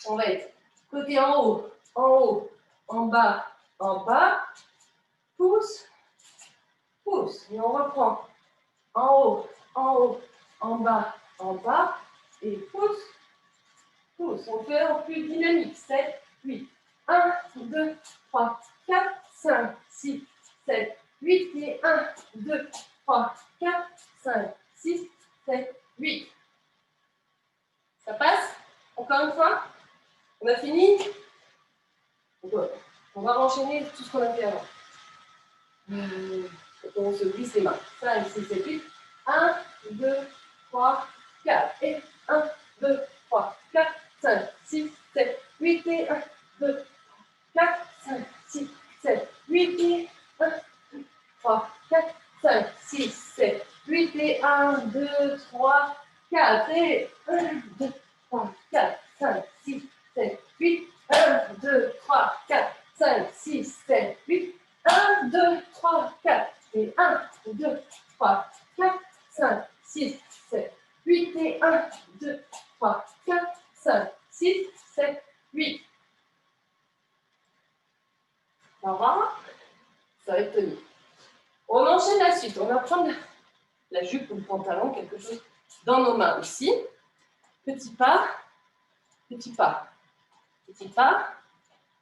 On va être côté en haut, en bas, pousse, pousse. Et on reprend en haut, en bas, et pousse, pousse. On fait en plus dynamique. 7, 8. 1, 2, 3, 4, 5, 6, 7, 8. Et 1, 2, 3, 4, 5, 6, 7, 8. Ça passe? Encore une fois? On a fini? On va enchaîner tout ce qu'on a fait avant. On se glisse les mains. 5, 6, 7, 8. 1, 2, 3, 4. Et 1, 2, 3, 4, 5, 6, 7, 8. Et 1, 2, 4, 5, 6, 7, 8. Et 1, 2, 3, 4, 5, 6, 7, 8. Et 1, 2, 3, 4. Et 1, 2, 3, 4, 5, 6, 7, 8. 1, 2, 3, 4, 5, 6, 7, 8. 1, 2, 3, 4. Et 1, 2, 3, 4, 5, 6, 7, 8. Et 1, 2, 3, 4, 5, 6, 7, 8. Ça va? Ça va être tenu. On enchaîne la suite. On va prendre la jupe ou le pantalon, quelque chose dans nos mains ici. Petit pas, petit pas, petit pas,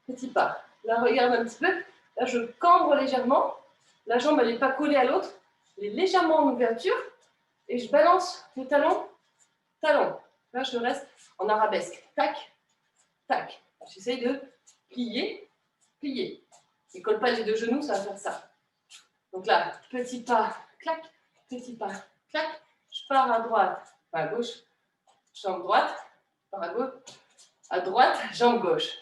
petit pas. Là, regarde un petit peu. Là, je cambre légèrement. La jambe, elle n'est pas collée à l'autre. Elle est légèrement en ouverture. Et je balance le talon, talon. Là, je reste en arabesque. Tac, tac. J'essaye de plier, plier. Je ne colle pas les 2 genoux, ça va faire ça. Donc là, petit pas, clac, petit pas, clac. Je pars à droite, pas à gauche. Jambe droite, je pars à gauche. À droite, jambe gauche.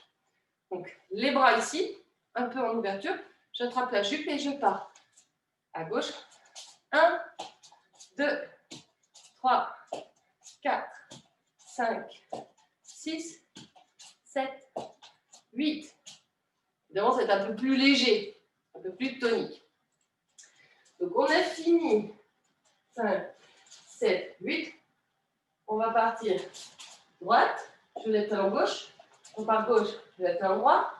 Donc, les bras ici, un peu en ouverture. J'attrape la jupe et je pars. À gauche. 1, 2, 3, 4, 5, 6, 7, 8. Évidemment, c'est un peu plus léger, un peu plus tonique. Donc, on a fini. 5, 7, 8. On va partir droite. Je lève talon gauche. On part gauche. Je lève talon droit.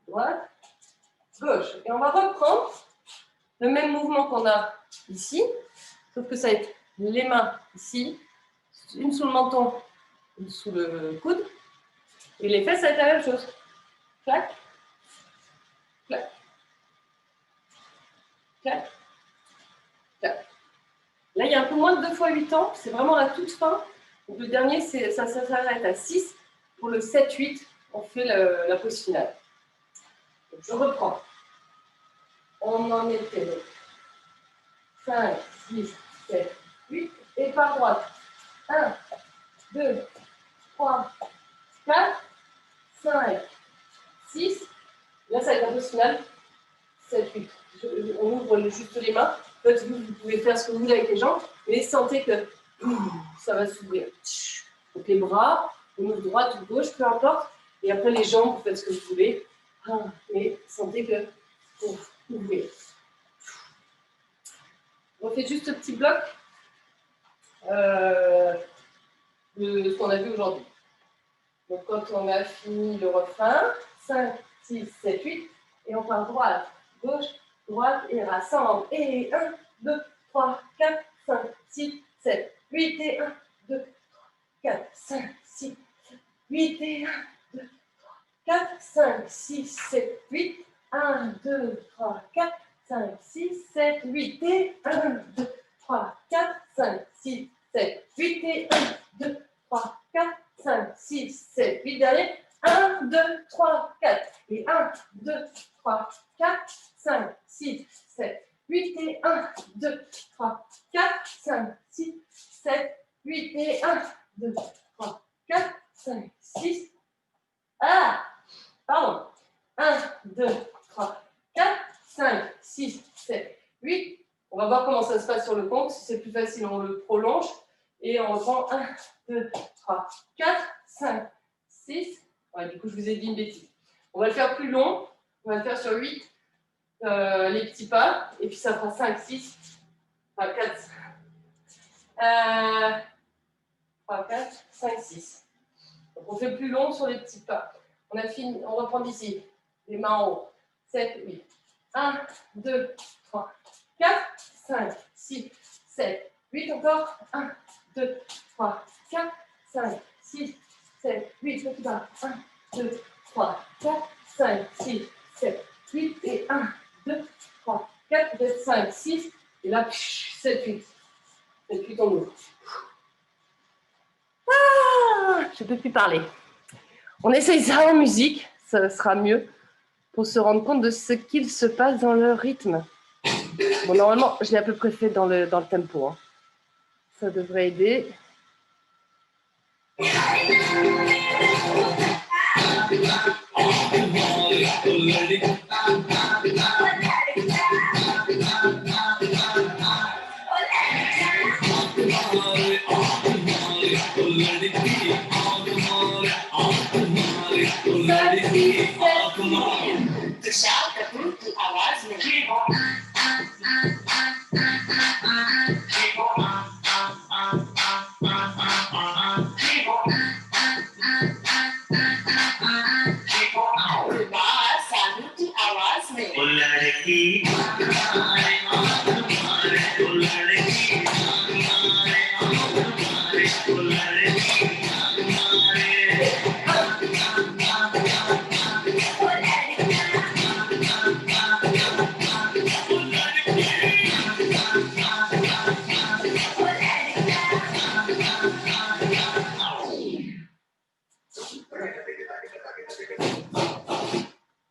Droite. Gauche. Et on va reprendre le même mouvement qu'on a ici. Sauf que ça va être les mains ici. Une sous le menton, une sous le coude. Et les fesses, ça va être la même chose. Clac. Clac. Clac. Clac. Là, il y a un peu moins de 2 fois 8 ans. C'est vraiment la toute fin. Donc, le dernier, ça s'arrête à 6. Pour le 7-8, on fait la pause finale. Donc, je reprends. On en était donc 5, 6, 7, 8. Et par droite. 1, 2, 3, 4, 5, 6. Là, ça va être la pause finale. 7, 8. On ouvre juste les mains. En fait, vous pouvez faire ce que vous voulez avec les jambes, mais sentez que ça va s'ouvrir. Donc les bras, on ouvre droite ou gauche, peu importe. Et après les jambes, vous faites ce que vous voulez. Mais sentez que vous ouvrez. On fait juste ce petit bloc de ce qu'on a vu aujourd'hui. Donc quand on a fini le refrain, 5, 6, 7, 8, et on part droite, gauche, droite, et rassemble. Et 1, 2, 3, 4, 5, 6, 7, 8, et 1, 2, 3, 4, 5, 6, 8, et 1, 2, 3, 4, 5, 6, 7, 8, 1, 2, 3, 4, 5, 6, 7, 8, et 1, 2, 3, 4, 5, 6, 7, 8, et 1, 2, 3, 4, 5, 6, 7, 8, derrière. 1, 2, 3, 4. Et 1, 2, 3, 4, 5, 6, 7, 8. Et 1, 2, 3, 4, 5, 6, 7, 8. Et 1, 2, 3, 4, 5, 6. Ah, pardon. 1, 2, 3, 4, 5, 6, 7, 8. On va voir comment ça se passe sur le compte. Si c'est plus facile, on le prolonge. Et on reprend 1, 2, 3, 4, 5, 6. Ouais, du coup, je vous ai dit une bêtise. On va le faire plus long. On va le faire sur 8, les petits pas. Et puis, ça fera 5, 6, enfin 4, 3, 4, 5, 6. Donc, on fait plus long sur les petits pas. On a fini. On reprend d'ici. Les mains en haut. 7, 8. 1, 2, 3, 4, 5, 6, 7, 8. Encore. 1, 2, 3, 4, 5, 6, 7, 8. Petit pas. 1, 2, 3, 4, 5, 6, 7, 8. Et 1, 2, 3, 4, peut-être 5, 6. Et là, 7, 8. 7, 8, on ouvre. Ah, je ne peux plus parler. On essaye ça en musique, ça sera mieux, pour se rendre compte de ce qu'il se passe dans le rythme. Bon, normalement, je l'ai à peu près fait dans le tempo. Hein. Ça devrait aider.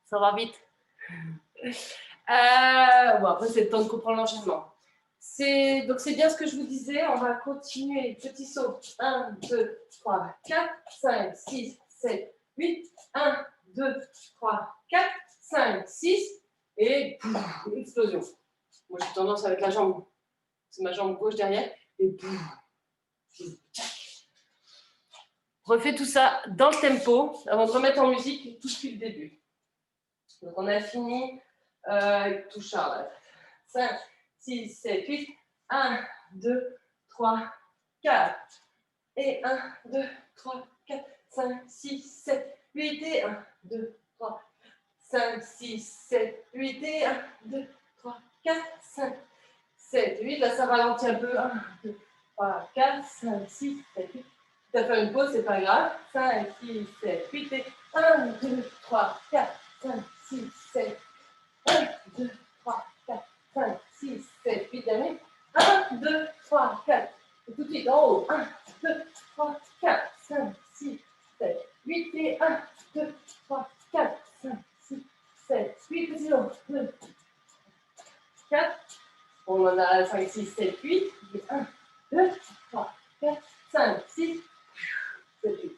Ça va vite. Bon, après, c'est le temps de comprendre l'enchaînement. Donc, c'est bien ce que je vous disais. On va continuer. Petit saut. 1, 2, 3, 4, 5, 6, 7, 8. 1, 2, 3, 4, 5, 6 et pouf, explosion. Moi, j'ai tendance avec la jambe. C'est ma jambe gauche derrière et pouf. Refais tout ça dans le tempo avant de remettre en musique tout depuis le début. Donc, on a fini avec tout Charles. 5, 6, 7, 8. 1, 2, 3, 4. Et 1, 2, 3, 4, 5, 6, 7, 8. Et 1, 2, 3, 5, 6, 7, 8. Et 1, 2, 3, 4, 5, 7, 8. Là, ça ralentit un peu. 1, 2, 3, 4, 5, 6, 7, 8. Tu as fait une pause, c'est pas grave. 5, 6, 7, 8. Et 1, 2, 3, 4, 5, 6, 7. 1, 2, 3, 4, 5, 6, 7, 8. Dernier. 1, 2, 3, 4. Et tout de suite, en haut. 1, 2, 3, 4, 5, 6, 7, 8. Et 1, 2, 3, 4, 5, 6, 7, 8. Petit long. 2, 4. On en a 5, 6, 7, 8. Et 1, 2, 3, 4, 5, 6, 7, 8.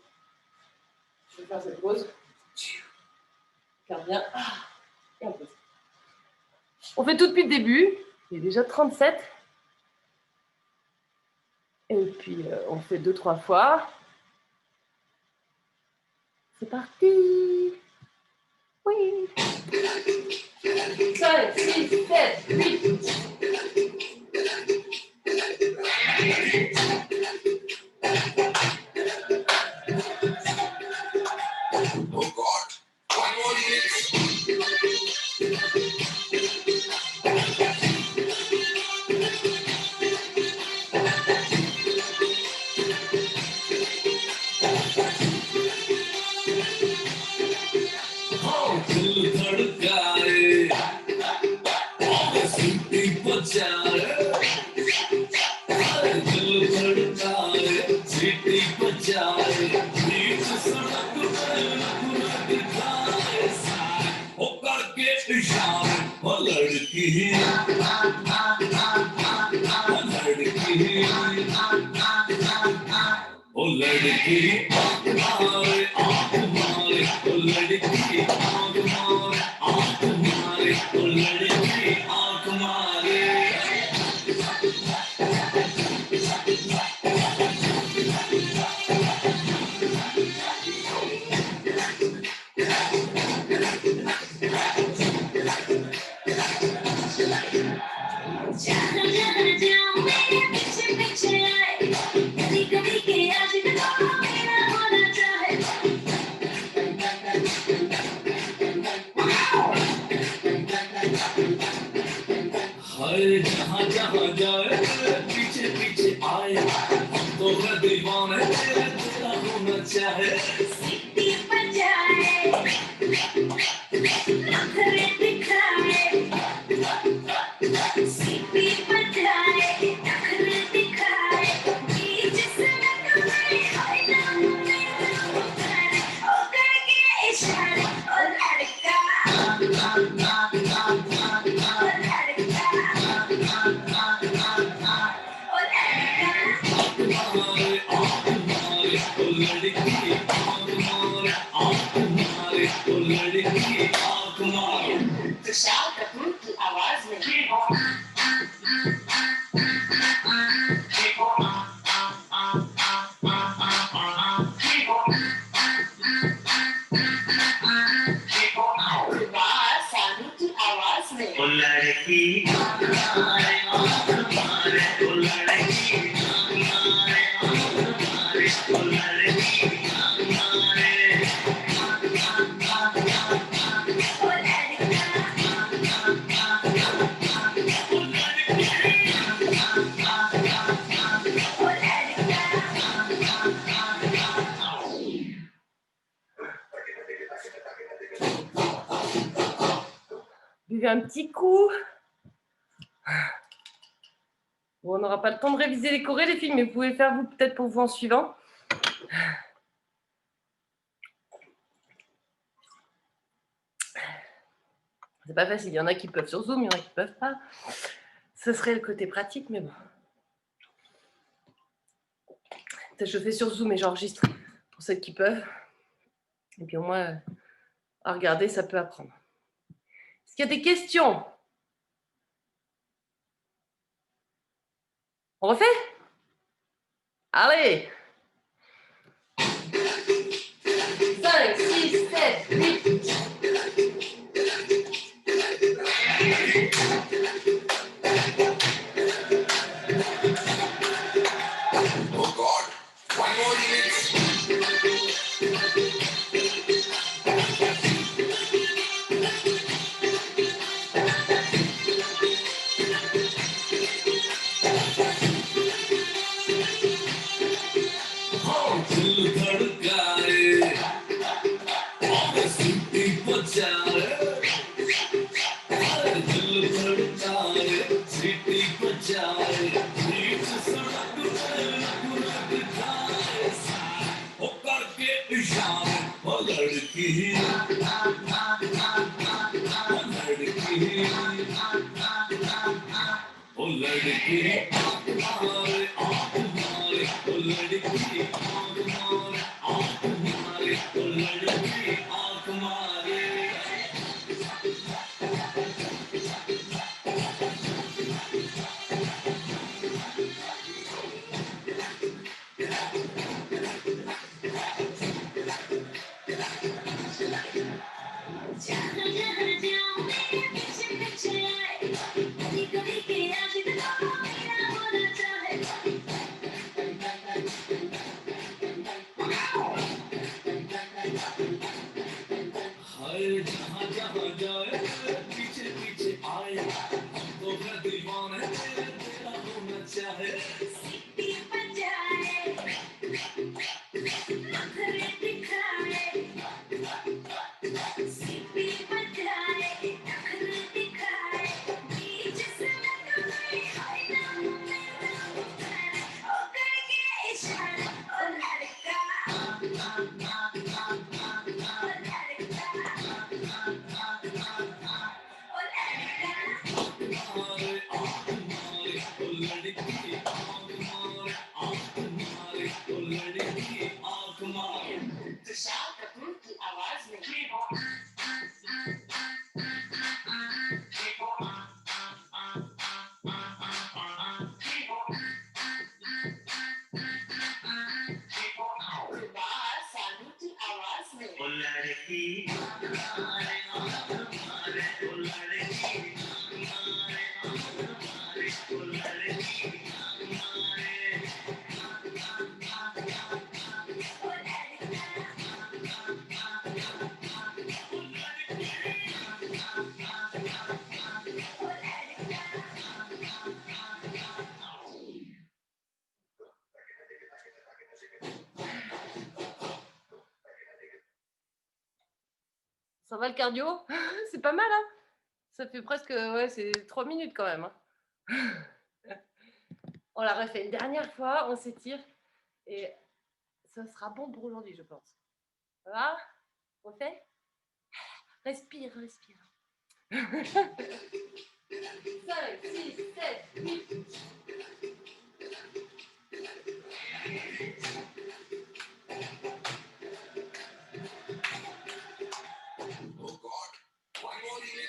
Je vais faire cette pause. Garde bien. Et on pose. On fait tout depuis le début. Il est déjà 37. Et puis, on fait 2-3 fois. C'est parti. Oui. 5, 6, 7, 8. Buvez un petit coup. Bon, on n'aura pas le temps de réviser les chorés, les filles, mais vous pouvez le faire vous peut-être pour vous en suivant. C'est pas facile. Il y en a qui peuvent sur Zoom, il y en a qui peuvent pas. Ce serait le côté pratique, mais bon. Je fais sur Zoom et j'enregistre pour celles qui peuvent. Et puis au moins, à regarder, ça peut apprendre. Est-ce qu'il y a des questions? On refait? Allez! 5, 6, 7, 8. Oh God, one more minute. दिल धड़काए और सीटी बजाए दिल धड़काए सीटी बजाए बीच सड़क पे लग जाए वो करके इशारे वो लड़की वो लड़की आँख मारे वो लड़की आँख मारे वो लड़की आँख मारे हाय जहाँ जहाँ जाए पीछे पीछे आए हम तो मैं दीवाने तेरा होना चाहे सीटी बजाए नखरे दिखाए सीटी बजाए नखरे दिखाए बीच सड़क पे हाय नाम मेरा ओ करके इशारा ओ लड़का तुषार कपूर की आवाज में सानू की आवाज में लड़की Ça va le cardio? C'est pas mal, hein? Ça fait presque, ouais, c'est 3 minutes quand même. Hein. On la refait une dernière fois, on s'étire et ça sera bon pour aujourd'hui, je pense. Ça va? On fait? Respire, respire. 5, 6, 7, 8. Oh God, one more minute.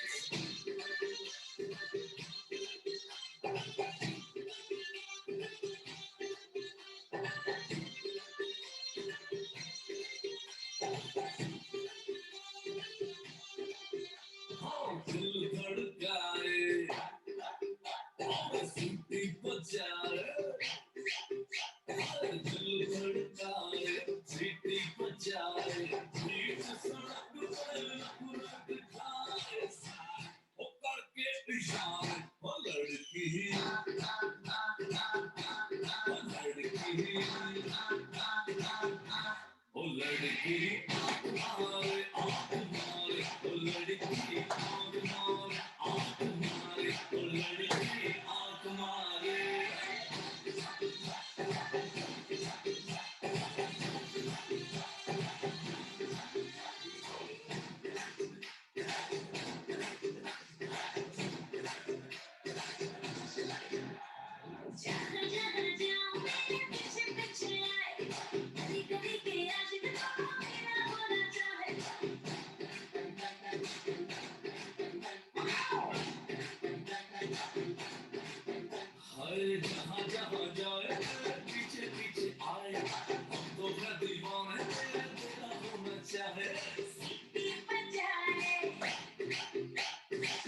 दिल धड़काए और सीटी बजाए दिल धड़काए सीटी बजाए बीच सड़क पे लग जाए वो करके इशारे वो लड़की वो लड़की आँख मारे वो लड़की आँख मारे वो लड़की आँख मारे जहाँ जाए पीछे पीछे आए हम तो है दीवाने तेरा होना चाहे सीटी बजाए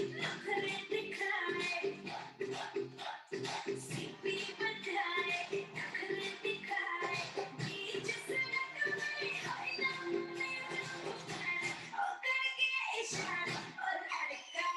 नखरे दिखाए सीटी बजाए नखरे दिखाए बीच सड़क में हाय लम्बे ओ करके इशारा और लड़का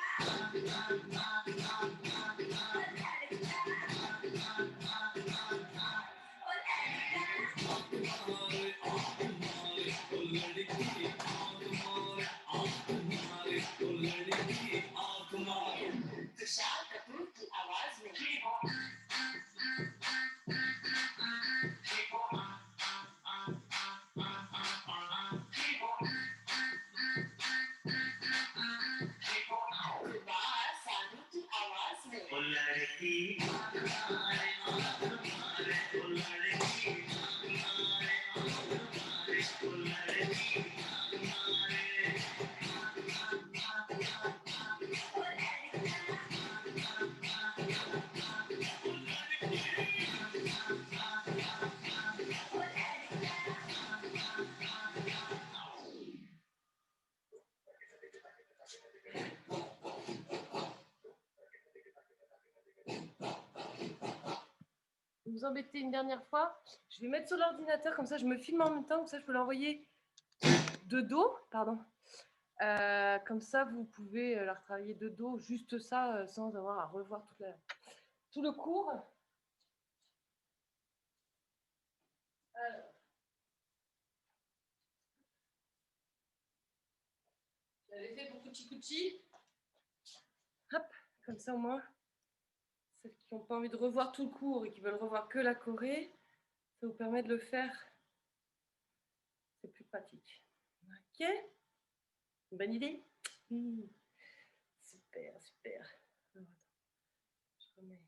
तुषार कपूर की आवाज में सानू की आवाज में लड़की Vous embêter une dernière fois. Je vais mettre sur l'ordinateur, comme ça je me filme en même temps, comme ça je peux l'envoyer de dos, pardon. Comme ça vous pouvez leur travailler de dos, juste ça, sans avoir à revoir tout le cours. Alors. J'avais fait pour Cuchi Cuchi. Hop, comme ça au moins, celles qui n'ont pas envie de revoir tout le cours et qui veulent revoir que la choré, ça vous permet de le faire. C'est plus pratique. Ok? Bonne idée? Super, super. Alors, attends, je remets.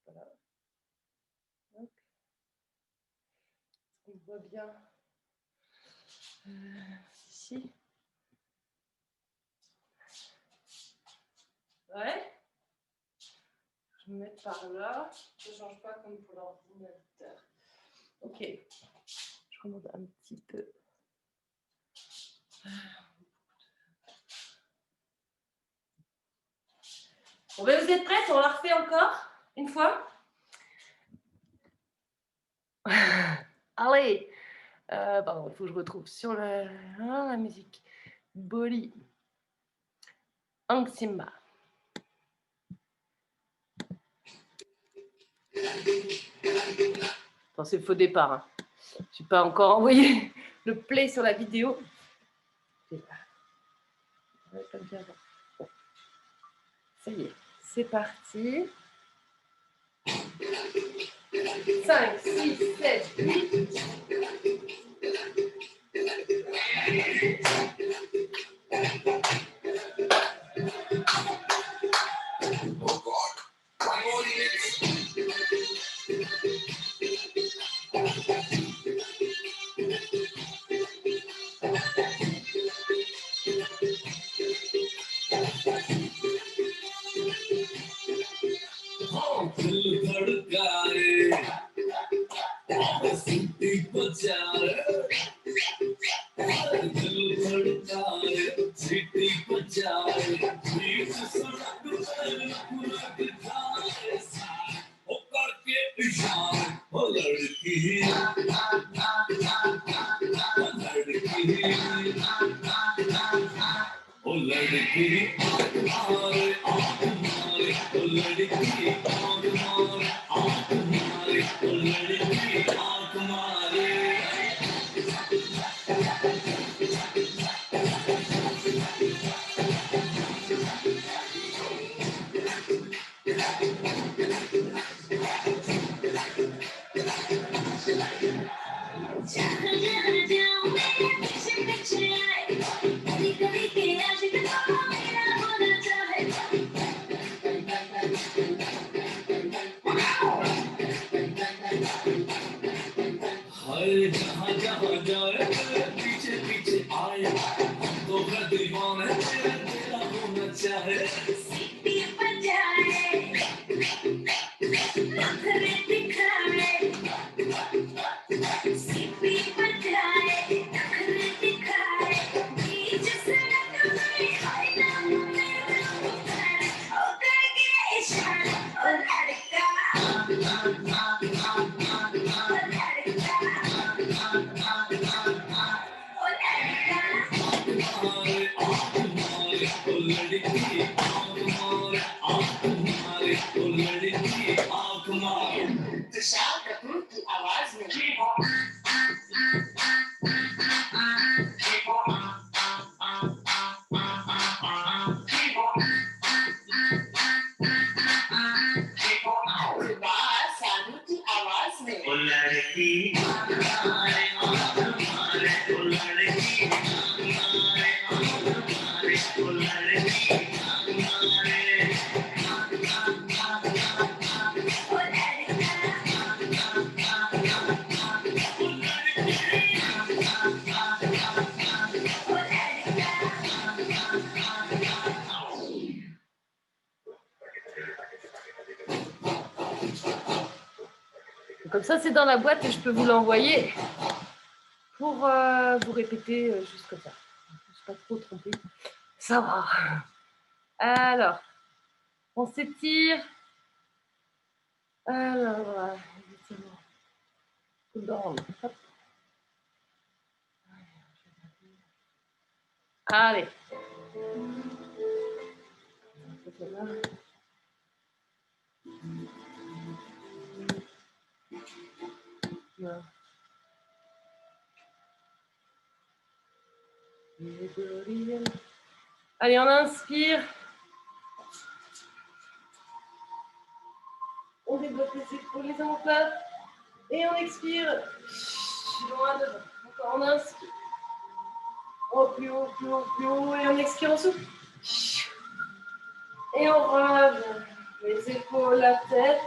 Voilà. Hop. On voit bien ici. Ouais. Je vais me mettre par là. Ça ne change pas comme pour l'ordinateur. Ok. Je remonte un petit peu. Bon, ben vous êtes prêts? On la refait encore une fois. Allez. Pardon, il faut que je retrouve sur la musique. Boli. Angsimba. Attends, c'est le faux départ. Hein. Je n'ai pas encore envoyé le play sur la vidéo. Bon. Ça y est, c'est parti. 5, 6, 7, 8. Comme ça, c'est dans la boîte et je peux vous l'envoyer pour vous répéter juste comme ça. Je ne suis pas trop trompée. Ça va. Alors, on s'étire. Alors, voilà. Hop. Allez. Voilà. Allez, on inspire. On débloque les épaules, les omoplates. Et on expire. Loin devant. Encore, on inspire. Oh, plus haut, plus haut, plus haut. Et on expire en souffle. Et on relève les épaules, la tête.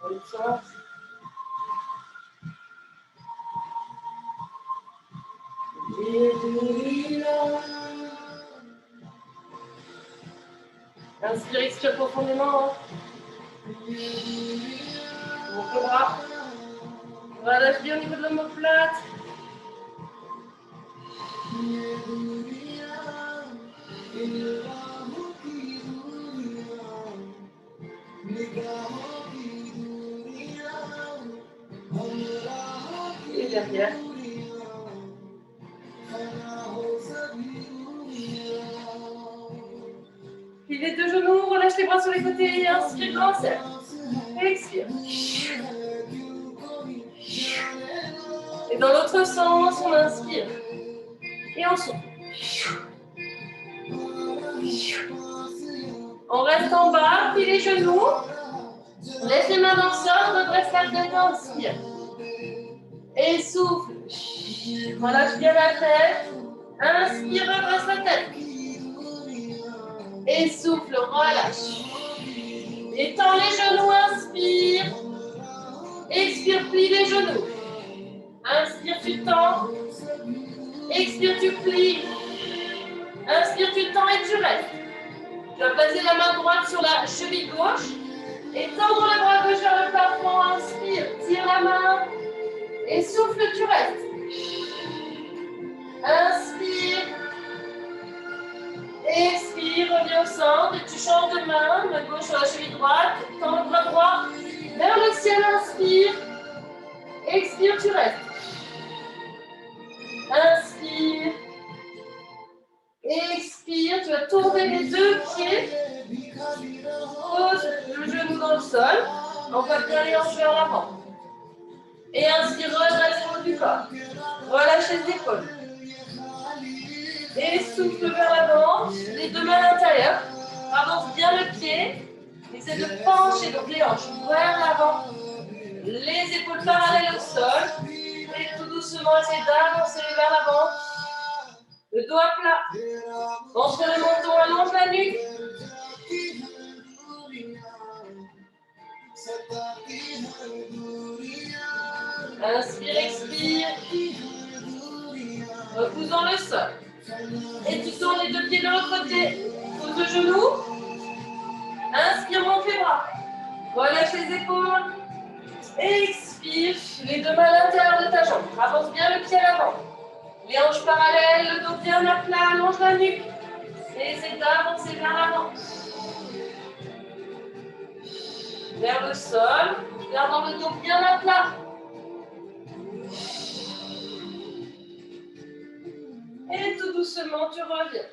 Comme ça. Inspire, expire profondément. Mon cobra. Relâche bien au niveau de l'omoplate. Et derrière. Plie les deux genoux, relâche les bras sur les côtés, inspire, grand cercle. Expire. Et dans l'autre sens, on inspire. Et on souffle. On reste en bas, plie les genoux. Laisse les mains dans le sol, redresse la tête, inspire. Et souffle. Relâche bien la tête. Inspire, redresse la tête. Et souffle, relâche. Étends les genoux, inspire. Expire, plie les genoux. Inspire, tu tends. Expire, tu plies. Inspire, tu tends et tu restes. Tu vas placer la main droite sur la cheville gauche. Et tendre le bras gauche vers le plafond. Inspire, tire la main. Et souffle, tu restes. Inspire. Expire, reviens au centre. Et tu changes de main. Main gauche sur la cheville droite. Tends le bras droit vers le ciel. Inspire. Expire, tu restes. Inspire. Expire, tu vas tourner les deux pieds. Pose le genou dans le sol. On va bien les hanches vers l'avant. Et inspire, redresse le haut du corps. Relâche les épaules. Et souffle vers l'avant. Les deux mains à l'intérieur. Avance bien le pied. Essaie de pencher donc les hanches vers l'avant. Les épaules parallèles au sol. Et tout doucement, essaie d'avancer vers l'avant. Le dos à plat. Entre le menton, allonge la nuque. Inspire, expire. Reposons le sol. Et tu tournes les deux pieds de l'autre côté. Pose le genou. Inspire, monte les bras. Relâche les épaules. Expire. Les deux mains à l'intérieur de ta jambe. Avance bien le pied à l'avant. Les hanches parallèles, le dos bien à plat, allonge la nuque. Et essaie d'avancer vers l'avant. vers le sol, gardant le dos bien à plat. Et tout doucement, tu reviens.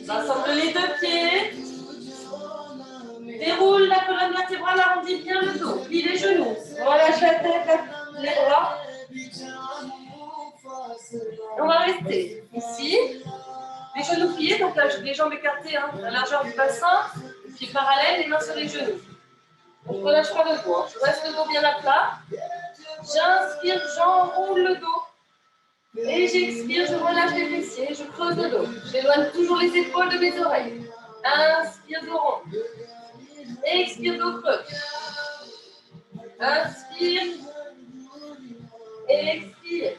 Rassemble les deux pieds. Déroule la colonne vertébrale, arrondis bien le dos. Plie les genoux. Relâche la tête, les bras. On va rester ici. Les genoux pliés, donc les jambes écartées, hein, la largeur du bassin. Pieds parallèles, les mains sur les genoux. Donc, je ne relâche pas le dos. Hein. Je reste le dos bien à plat. J'inspire, j'enroule le dos. Et j'expire, je relâche les fessiers, je creuse le dos. J'éloigne toujours les épaules de mes oreilles. Inspire, dos rond. Expire, dos creux. Inspire. Expire.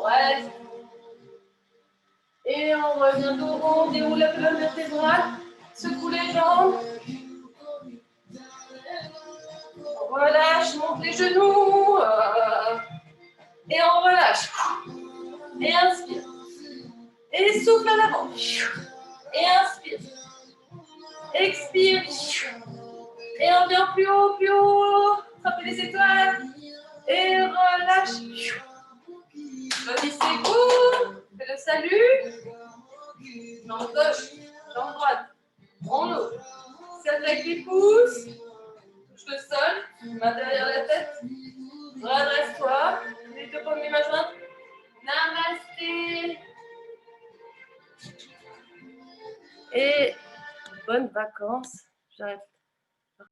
Reste. Et on revient dos rond, déroule la colonne vertébrale. Secoue les jambes. On relâche, monte les genoux. Et on relâche. Et inspire. Et souffle à l'avant. Et inspire. Expire. Et on vient plus haut, plus haut. Frappez les étoiles. Et relâche. Choisissez vous. Fais le salut. Jambe gauche, jambe droite. On ouvre. Serre avec les pouces. Touche le sol. Main derrière la tête. Redresse-toi. Les deux paumes des mains jointes. Namasté. Et bonnes vacances. J'arrête.